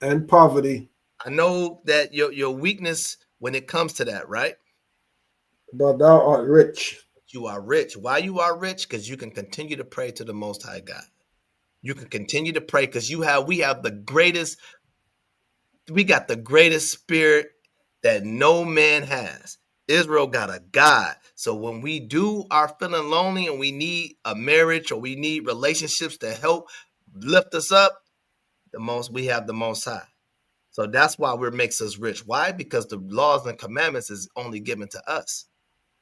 And poverty. I know that your weakness when it comes to that, right? But thou art rich. You are rich. Why you are rich? Because you can continue to pray to the Most High God. You can continue to pray because we got the greatest spirit that no man has. Israel got a God. So when we are feeling lonely and we need a marriage or we need relationships to help lift us up, we have the Most High. So that's why it makes us rich. Why? Because the laws and commandments is only given to us.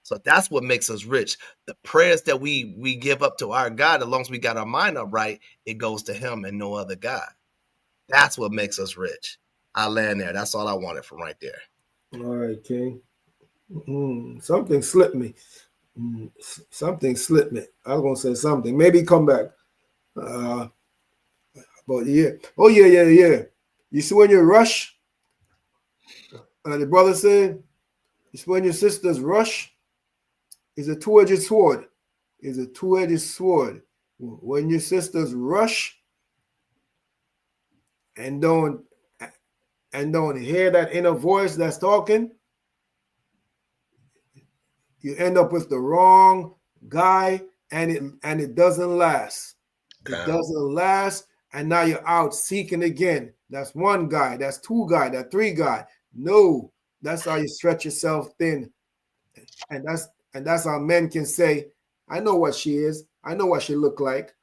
So that's what makes us rich. The prayers that we give up to our God, as long as we got our mind up right, it goes to him and no other God. That's what makes us rich. I land there. That's all I wanted from right there. All right, King. Something slipped me. Something slipped me. I was going to say something. Maybe come back. But yeah. Oh, yeah. You see when you rush? The brother said, it's when your sisters rush. It's a two-edged sword. It's a two-edged sword. When your sisters rush and don't hear that inner voice that's talking, you end up with the wrong guy, and it doesn't last. It doesn't last, and now you're out seeking again. That's one guy, that's two guy, that's three guy. No, that's how you stretch yourself thin. And that's how men can say, I know what she is. I know what she look like.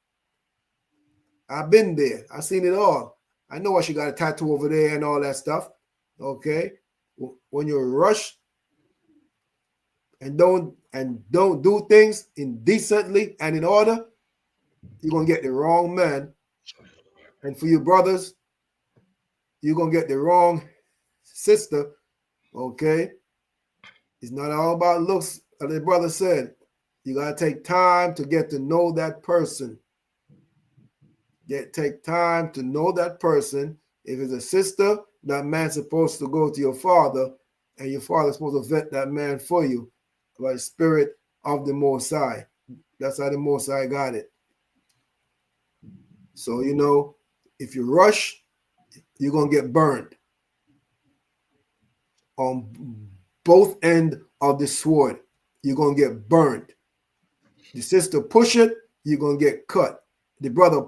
I've been there. I've seen it all. I know what she got a tattoo over there and all that stuff. Okay. When you rush and don't do things indecently and in order, you're gonna get the wrong man. And for you brothers, you're gonna get the wrong sister. Okay. It's not all about looks, as the brother said. You gotta take time to get to know that person. Take time to know that person. If it's a sister, that man's supposed to go to your father, and your father's supposed to vet that man for you by the spirit of the Most High. That's how the Most High got it. So, if you rush, you're going to get burned on both ends of the sword. You're going to get burned. The sister push it, you're going to get cut. The brother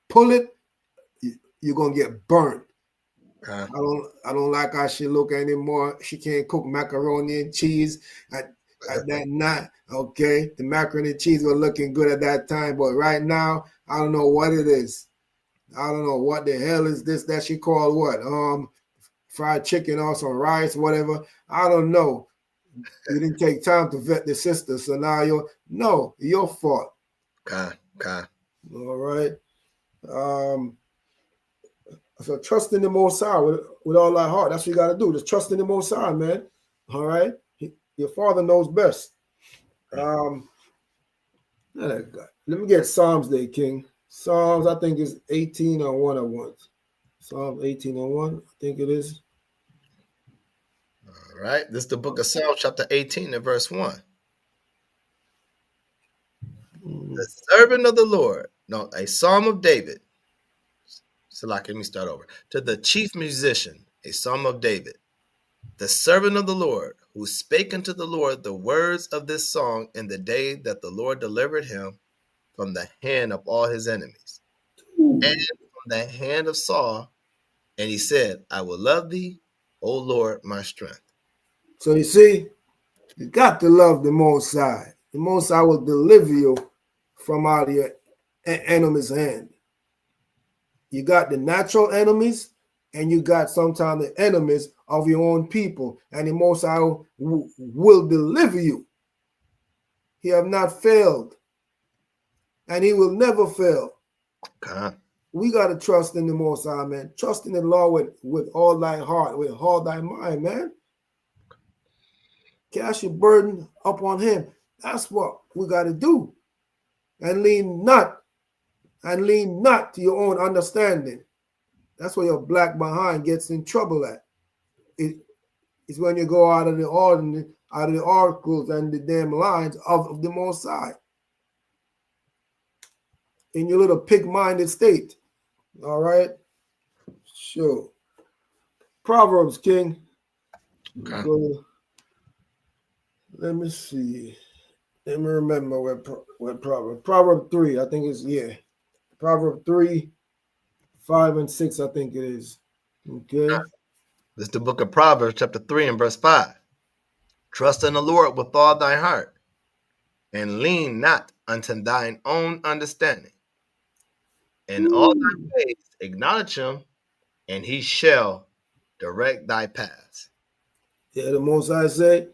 pull it, you're going to get burned. I don't like how she look anymore. She can't cook macaroni and cheese at that night. Okay, the macaroni and cheese was looking good at that time, but right now I don't know what it is. I don't know what the hell is this that she called what? Fried chicken or some rice, whatever. I don't know. You didn't take time to vet the sister, so now your fault. Okay. All right. So trust in the Most High with all our heart. That's what you got to do. Just trust in the Most High, man. All right. Your father knows best. Let me get Psalms there, King. Psalms, I think is 18:1 I want. Psalms 18:1, I think it is. All right. This is the book of Psalms, chapter 18 and verse 1. The servant of the Lord. No, a psalm of David. So let me start over. To the chief musician, a psalm of David. The servant of the Lord, who spake unto the Lord the words of this song in the day that the Lord delivered him from the hand of all his enemies, and from the hand of Saul. And he said, I will love thee, O Lord, my strength. So you see, you got to love the Most High. The Most High will deliver you from out of your enemy's hand. You got the natural enemies, and you got sometimes the enemies of your own people, and the Most High will deliver you. He have not failed, and he will never fail. God. We got to trust in the Most High, man. Trust in the Lord with all thy heart, with all thy mind, man. Cast your burden upon him. That's what we got to do. And lean not to your own understanding. That's where your black behind gets in trouble at. It's when you go out of the articles and the damn lines of the Most High. In your little pig-minded state. All right? Sure. Proverbs, King. Okay. Let me see. Let me remember what Proverbs. Proverb 3, I think it's, yeah. Proverb 3, 5, and 6, I think it is. Okay. This is the book of Proverbs, chapter 3 and verse 5. Trust in the Lord with all thy heart, and lean not unto thine own understanding. In all thy ways acknowledge him, and he shall direct thy paths. Yeah, the Most High say,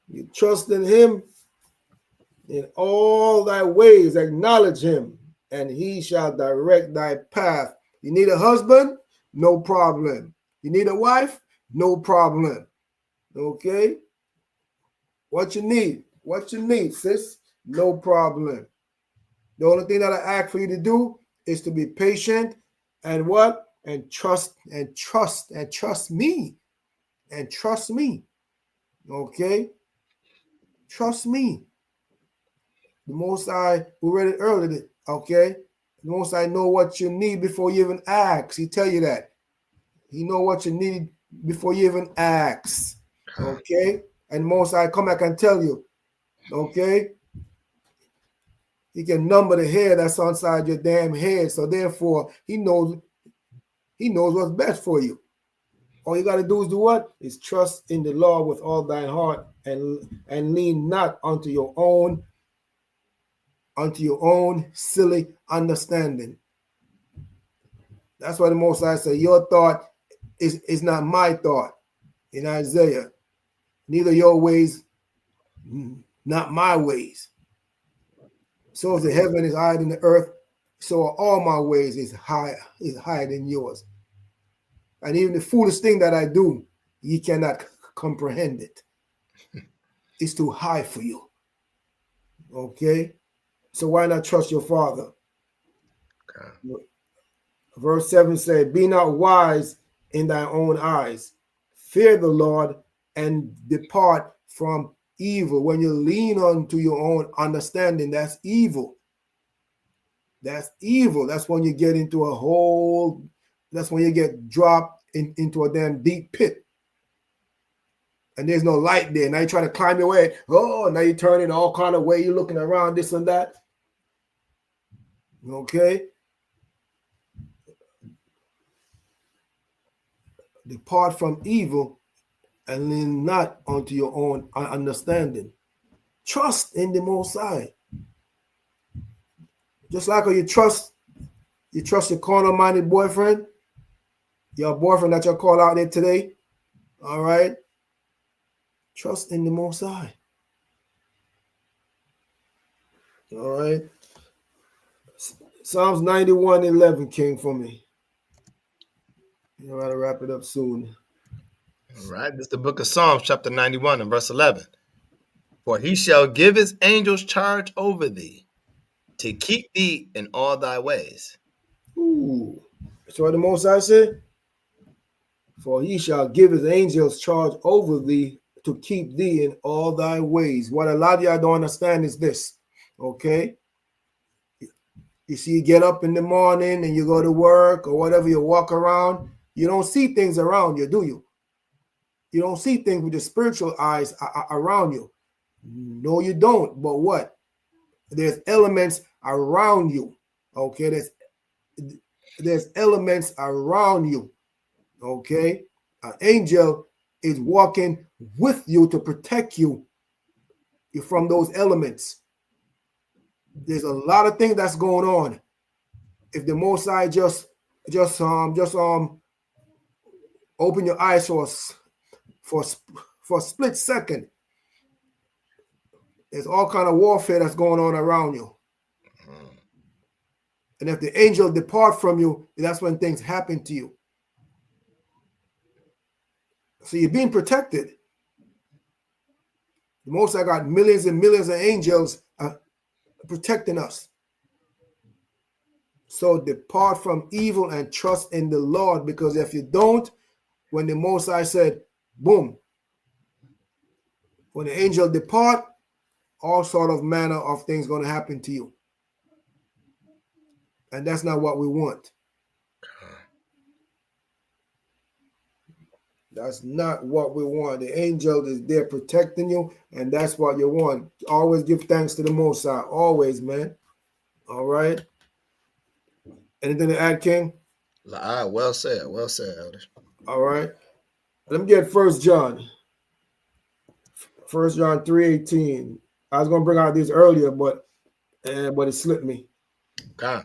you trust in him, in all thy ways acknowledge him, and he shall direct thy path. You need a husband? No problem. You need a wife? No problem. Okay? What you need? What you need, sis? No problem. The only thing that I ask for you to do is to be patient and what? And trust me. And trust me. Okay? Trust me. The Most High, we read it earlier, okay? The Most High know what you need before you even ask. He tell you that. He know what you need before you even ask. Okay? And Most High come back and tell you. Okay? He can number the hair that's inside your damn head. So therefore, he knows what's best for you. All you got to do is do what? Is trust in the Lord with all thine heart and lean not unto your own silly understanding. That's why the Most High said, your thought is not my thought in Isaiah. Neither your ways, not my ways. So as the heaven is higher than the earth, so are all my ways is higher than yours. And even the foolish thing that I do, ye cannot comprehend it. It's too high for you. Okay? So why not trust your father? Okay. Verse 7 says, be not wise in thy own eyes. Fear the Lord and depart from evil. When you lean onto your own understanding, that's evil. That's evil. That's when you get into a hole. That's when you get dropped into a damn deep pit. And there's no light there. Now you try to climb your way. Oh, now you're turning all kind of way. You're looking around this and that. Okay? Depart from evil and lean not unto your own understanding. Trust in the Most High. Just like how you trust your carnal-minded boyfriend, your boyfriend that you'll call out there today. All right? Trust in the Most High. All right? Psalms 91:11 came for me. You got to wrap it up soon. All right. This is the book of Psalms, chapter 91 and verse 11. For he shall give his angels charge over thee, to keep thee in all thy ways. Ooh. That's what the Most High said. For he shall give his angels charge over thee to keep thee in all thy ways. What a lot of y'all don't understand is this. Okay? You see, you get up in the morning and you go to work or whatever, you walk around. You don't see things around you, do you? You don't see things with your spiritual eyes around you. No, you don't. But what? There's elements around you. Okay? There's elements around you. Okay? An angel is walking with you to protect you from those elements. There's a lot of things that's going on. If the Most High just open your eyes for a split second, There's all kind of warfare that's going on around you. Mm. And if the angel depart from you, that's when things happen to you. So you're being protected. The Most High got millions and millions of angels protecting us. So depart from evil and trust in the Lord, because if you don't, when the Most High said, boom, when the angel depart, all sort of manner of things going to happen to you. And that's not what we want. That's not what we want. The angel is there protecting you, and that's what you want. Always give thanks to the Most High. Always, man. All right. Anything to add, King? Well said, Elder. All right. Let me get 1 John. 1 John 3:18. I was gonna bring out this earlier, but it slipped me. Okay. All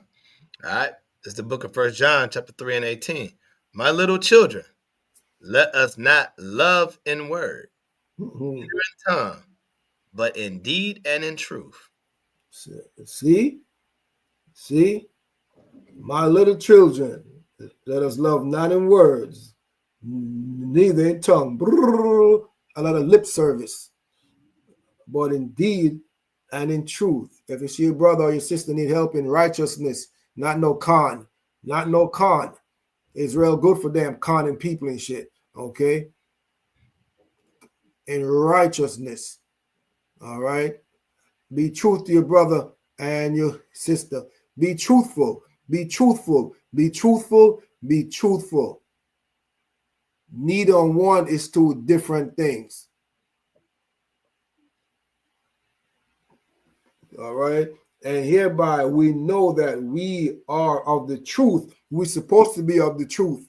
right. It's the book of 1 John, chapter 3 and 18. My little children, let us not love in word, Mhm. neither in tongue, but in deed and in truth. See, my little children, let us love not in words, neither in tongue, a lot of lip service, but in deed and in truth. If you see your brother or your sister need help in righteousness, not no con. It's real good for them conning people and shit. Okay, in righteousness. All right. Be truth to your brother and your sister. Be truthful. Be truthful. Be truthful. Be truthful. Neither one is two different things. All right. And hereby we know that we are of the truth. We're supposed to be of the truth.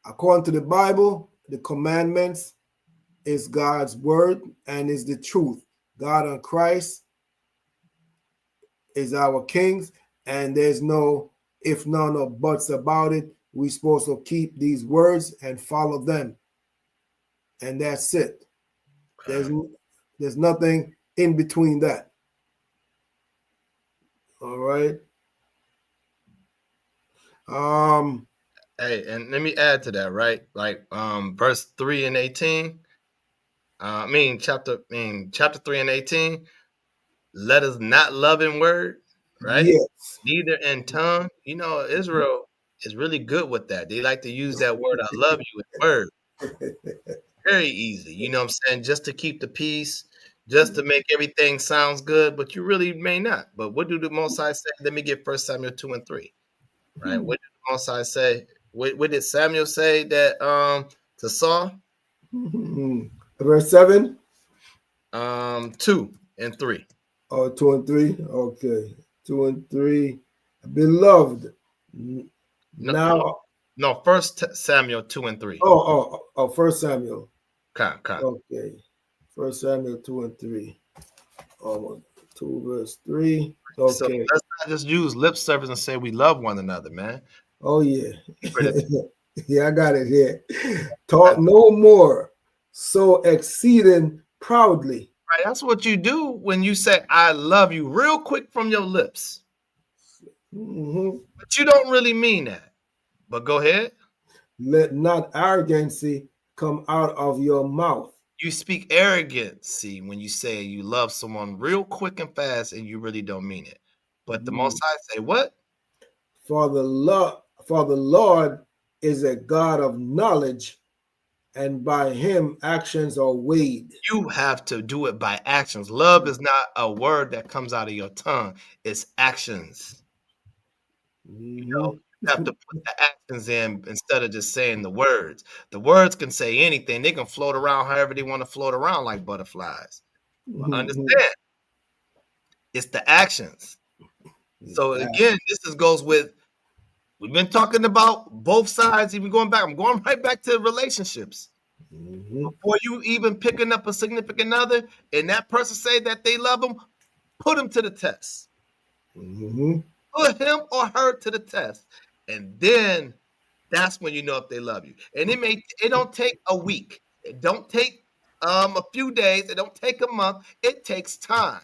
According to the Bible, the commandments is God's word and is the truth. God and Christ is our kings, and there's no if, none, or buts about it. We're supposed to keep these words and follow them. And that's it. There's nothing in between that. All right. Hey, and let me add to that, right? Like verse 3 and 18. Chapter 3 and 18. Let us not love in word, right? Yes. Neither in tongue. You know, Israel is really good with that. They like to use that word, I love you, in word. Very easy. You know what I'm saying? Just to keep the peace, just to make everything sounds good, but you really may not. But what do the Most High say? Let me get 1 Samuel 2 and 3. Right? What did the Most High say? What did Samuel say that to Saul? Verse 7. 2 and 3. Oh, 2 and 3. Okay. 2 and 3. Beloved. No, 1 Samuel 2 and 3. Oh, 1 Samuel. Okay. 1 Samuel 2 and 3. 2 verse 3. Okay. So let's not just use lip service and say we love one another, man. Oh, yeah. Yeah, I got it here. Talk no more, so exceeding proudly. Right, that's what you do when you say I love you real quick from your lips. Mm-hmm. But you don't really mean that. But go ahead. Let not arrogancy come out of your mouth. You speak arrogancy when you say you love someone real quick and fast and you really don't mean it. But the Most High say what? For the Lord is a God of knowledge, and by him actions are weighed. You have to do it by actions. Love is not a word that comes out of your tongue. It's actions. You know, you have to put the actions in instead of just saying the words. The words can say anything. They can float around however they want to float around like butterflies. But understand, it's the actions. So again, this goes with, we've been talking about both sides, even going back. I'm going right back to relationships. Before you even picking up a significant other and that person say that they love them, put them to the test. Put him or her to the test. And then that's when you know if they love you. And it don't take a week. It don't take a few days. It don't take a month. It takes time,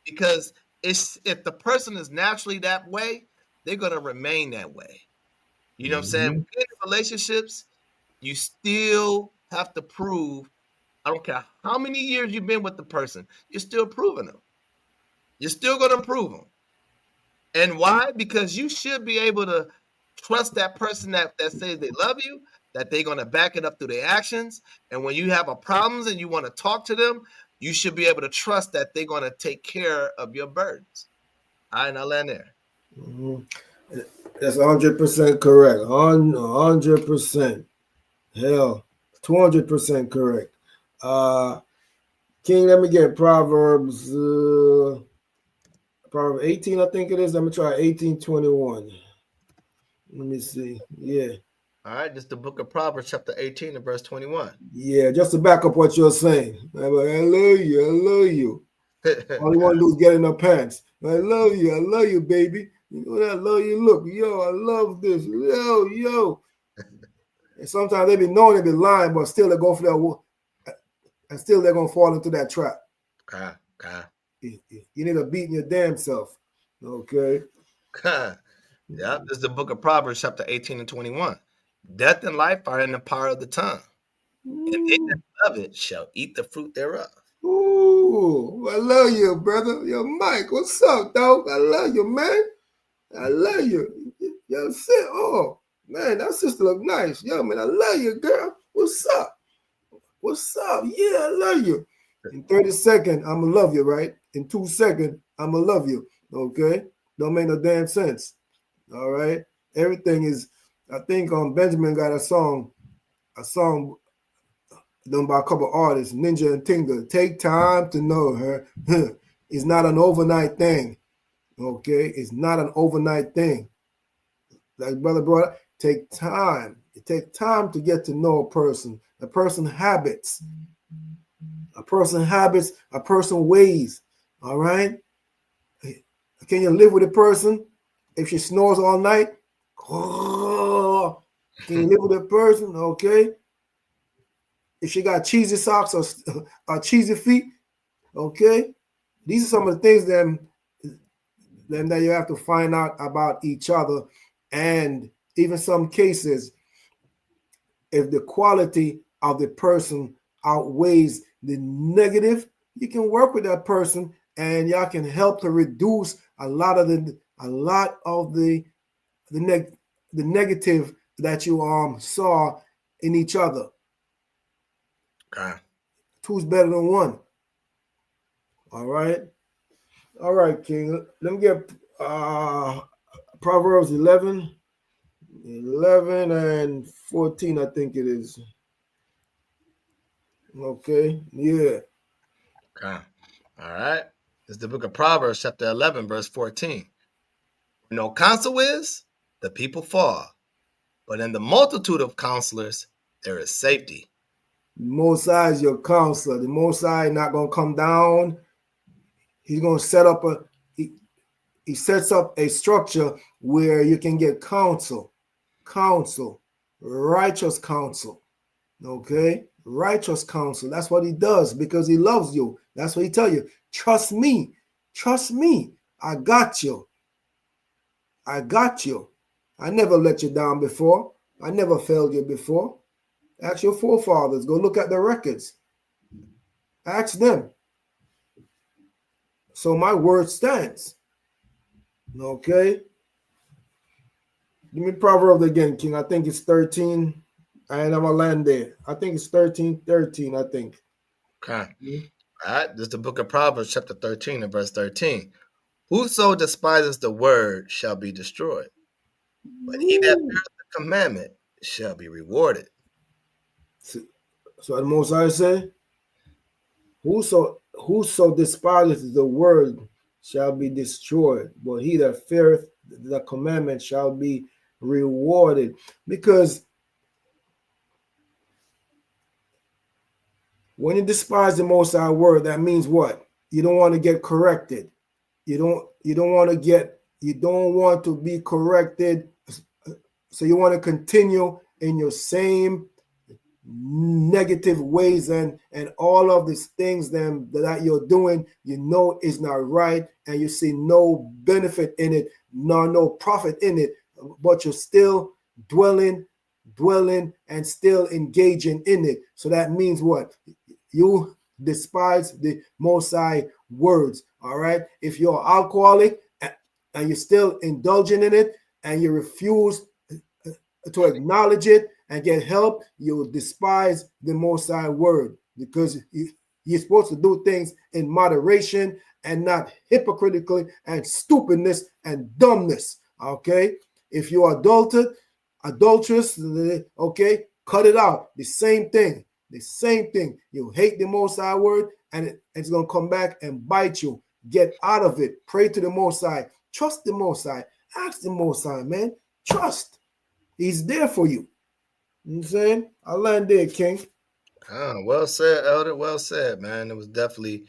because if the person is naturally that way, they're gonna remain that way. You know what I'm saying? Mhm. In relationships, you still have to prove. I don't care how many years you've been with the person, you're still proving them. You're still gonna prove them. And why? Because you should be able to trust that person that says they love you, that they're going to back it up through their actions. And when you have a problems and you want to talk to them, you should be able to trust that they're going to take care of your burdens. All right, now land there. Mhm. That's 100% correct. 100%. Hell, 200% correct. King, let me get Proverbs 18, I think it is. Let me try 18:21. Let me see. Yeah. All right, this is the book of Proverbs, chapter 18 and verse 21. Yeah, just to back up what you're saying. I love you. I love you. All you want to do is get in her pants. I love you. I love you, baby. You know that love you look. Yo, I love this. Yo. And sometimes they be knowing they be lying, but still they go for that, and still they're gonna fall into that trap. You need to beat your damn self. Okay. Yeah, this is the book of Proverbs, chapter 18 and 21. Death and life are in the power of the tongue, and they that love it shall eat the fruit thereof. Ooh, I love you, brother. Yo, Mike, what's up, dog? I love you, man. I love you. Yo, sit. Oh, man, that sister look nice. Yo, man, I love you, girl. What's up? What's up? Yeah, I love you. In 30 seconds, I'm going to love you, right? In 2 seconds, I'm going to love you. Okay? Don't make no damn sense. All right? Everything is, I think Benjamin got a song done by a couple artists, Ninja and Tinga. Take time to know her. It's not an overnight thing. Okay? It's not an overnight thing. Like brother brought up, take time. It takes time to get to know a person habits. A person habits, a person ways. All right? Can you live with a person if she snores all night? Can you live with a person? Okay. If she got cheesy socks or cheesy feet, okay. These are some of the things that you have to find out about each other. And even some cases, if the quality of the person outweighs the negative, you can work with that person and y'all can help to reduce a lot of the negative that you saw in each other. Okay. Two's better than one. All right, King. Let me get Proverbs 11 and 14. I think it is. Okay. Yeah. Okay. All right. This is the book of Proverbs, chapter 11, verse 14. No counsel is, the people fall, but in the multitude of counselors, there is safety. The Most High is your counselor. The Most High not going to come down. He's going to set up he sets up a structure where you can get counsel, righteous counsel. Okay? Righteous counsel. That's what he does because he loves you. That's what he tell you. Trust me. Trust me. I got you. I got you. I never let you down before. I never failed you before. Ask your forefathers. Go look at the records. Ask them. So my word stands. Okay. Give me Proverbs again, King. I think it's 13. And I'm going to land there. I think it's 13, I think. Okay. All right. This is the book of Proverbs, chapter 13 and verse 13. Whoso despises the word shall be destroyed, but he that feareth the commandment shall be rewarded. So the Most High say, whoso despises the word shall be destroyed, but he that feareth the commandment shall be rewarded. Because when you despise the Most High word, that means what? You don't want to get corrected. You don't want to be corrected. So you want to continue in your same negative ways and all of these things that you're doing, you know is not right, and you see no benefit in it, nor no profit in it, but you're still dwelling and still engaging in it. So that means what? You despise the Most High words. All right. If you're alcoholic and you're still indulging in it and you refuse to acknowledge it and get help, you despise the Most High word, because you're supposed to do things in moderation and not hypocritically and stupidness and dumbness. Okay. If you're adulterous, okay, cut it out. The same thing. You hate the Most High word, and it's going to come back and bite you. Get out of it. Pray to the Most High. Trust the Most High. Ask the Most High, man. Trust. He's there for you. You know what I'm saying? I land there, King. Well said, Elder. Well said, man. It was definitely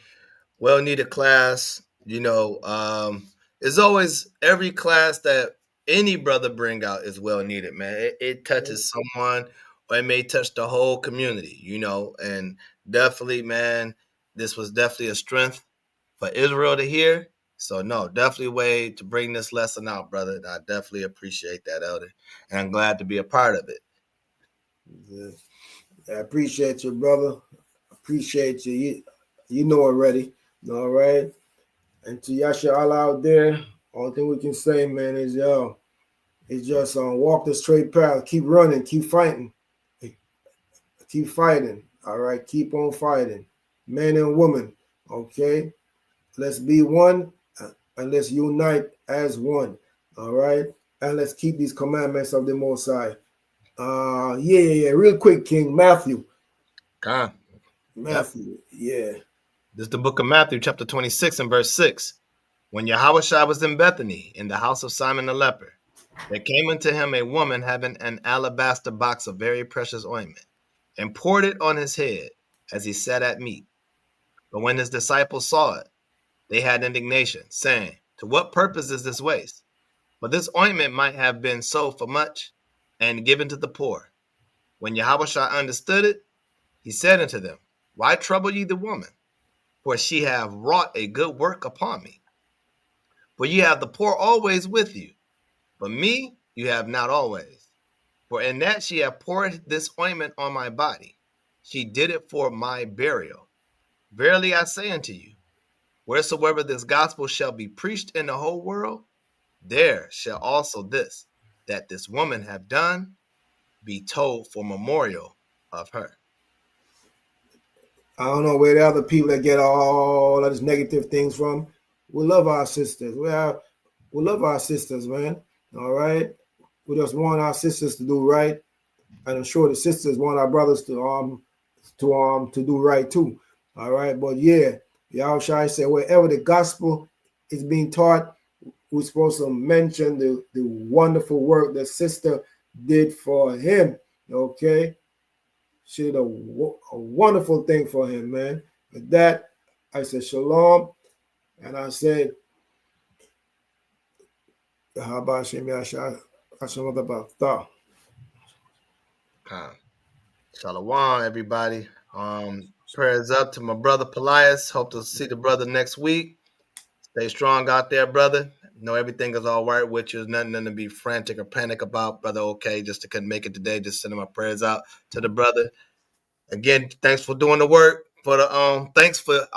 well-needed class. It's always every class that any brother bring out is well-needed, man. It touches someone, or it may touch the whole community, and definitely, man, this was definitely a strength for Israel to hear. So, no, definitely a way to bring this lesson out, brother. I definitely appreciate that, Elder, and I'm glad to be a part of it. I appreciate you, brother. Appreciate you. You know already. All right. And to Yasha Allah out there, only thing we can say, man, is it's just walk the straight path. Keep running. Keep fighting. Keep fighting. All right. Keep on fighting. Men and women. Okay. Let's be one and let's unite as one. All right. And let's keep these commandments of the Most High. Real quick, King. Matthew. Matthew. Yeah. This is the book of Matthew, chapter 26 and verse 6. When Yahushua was in Bethany, in the house of Simon the leper, there came unto him a woman having an alabaster box of very precious ointment, and poured it on his head as he sat at meat. But when his disciples saw it, they had indignation, saying, To what purpose is this waste? For this ointment might have been sold for much and given to the poor. When Yahushua understood it, he said unto them, Why trouble ye the woman? For she hath wrought a good work upon me. For ye have the poor always with you, but me you have not always. For in that she hath poured this ointment on my body, she did it for my burial. Verily I say unto you, wheresoever this gospel shall be preached in the whole world, there shall also this, that this woman hath done, be told for memorial of her. I don't know where the other people that get all of these negative things from. We love our sisters. We love our sisters, man. All right. We just want our sisters to do right, and I'm sure the sisters want our brothers to do right too. All right. But yeah, Yahushua said wherever the gospel is being taught, we're supposed to mention the wonderful work that sister did for him. Okay. She did a wonderful thing for him, man. With that, I said shalom, and I said, Shalom, everybody. Prayers up to my brother Pelias. Hope to see the brother next week. Stay strong out there, brother. Know everything is all right with you. There's nothing to be frantic or panic about, brother. Okay, just couldn't make it today. Just sending my prayers out to the brother. Again, thanks for doing the work. I'm thankful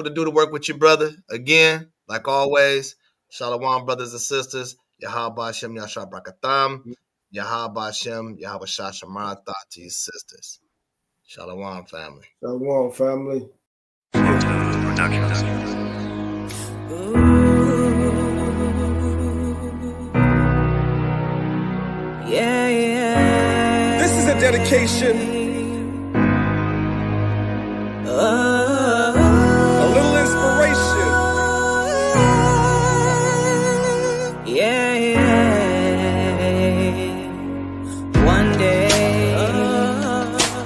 to do the work with you, brother. Again, like always, shalom, brothers and sisters. Yahweh Hashem Yashar Brakatham. Yahweh Hashem Yahweh Shashamartha to your sisters. Shalom, family. Shalom, family. Yeah. This is a dedication. A little inspiration. Yeah. One day,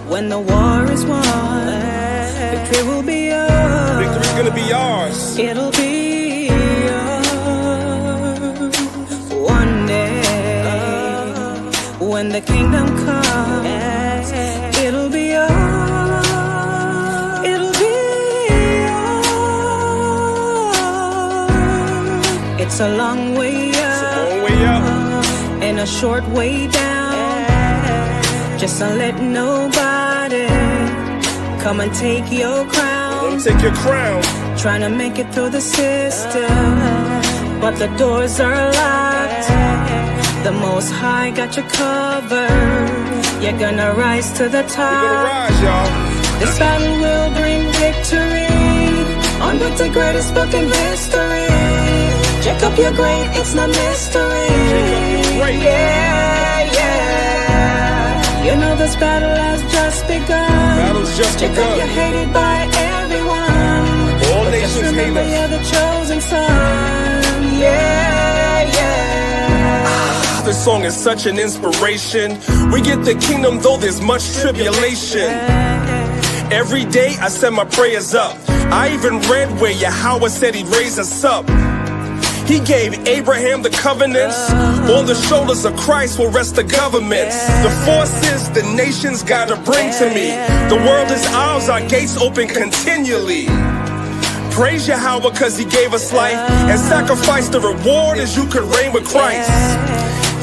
when the war is won, victory will be yours. Victory's gonna be ours. It'll be yours. One day, when the kingdom comes, it'll be a long way up, Long way up. and a short way down. Just don't let nobody come and take your crown. Let 'em take your crown. Trying to make it through the system, but the doors are locked. The Most High got you covered. You're gonna rise to the We're gonna top. rise, y'all. This battle will bring victory on with the greatest book in history. Jacob, you're great, it's no mystery. Jacob, you're great. Yeah, yeah. You know this battle has just begun. Battle's just Jacob, begun. you're hated by everyone. All But nations just remember hate us. you're the chosen son. Yeah, yeah. This song is such an inspiration. We get the kingdom though there's much tribulation. Every day I send my prayers up. I even read where Yahweh said he'd raise us up. He gave Abraham the covenants. On the shoulders of Christ will rest the governments. The forces the nations gotta bring to me. The world is ours, our gates open continually. Praise Yahweh cause he gave us life, and sacrifice the reward as you could reign with Christ.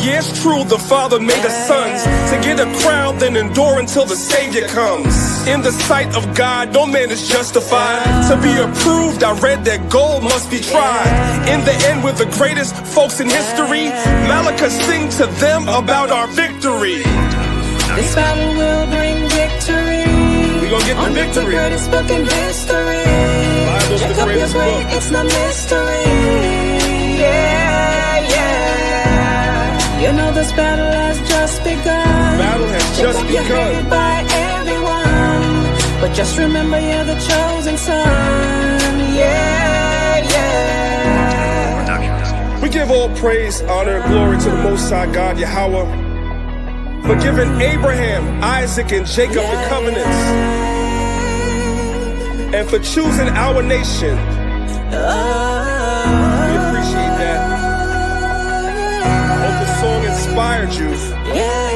Yeah, it's true, the Father made us sons to get a crown, then endure until the Savior comes. In the sight of God, no man is justified. To be approved, I read that gold must be tried. In the end, we're the greatest folks in history. Malachi sing to them about our victory. This battle will bring victory. We gonna get the On with victory. the greatest book in history. Bible's the Jacob, greatest you're great, book. it's no mystery. Yeah, yeah. You know this battle has just begun. Battle has Jacob, just you're begun. hated by everyone. But just remember you're the chosen son. Yeah, yeah. We give all praise, honor, and glory to the Most High God, Yahweh, for giving Abraham, Isaac, and Jacob the covenants, and for choosing our nation. We appreciate that. Hope the song inspired you. Yeah.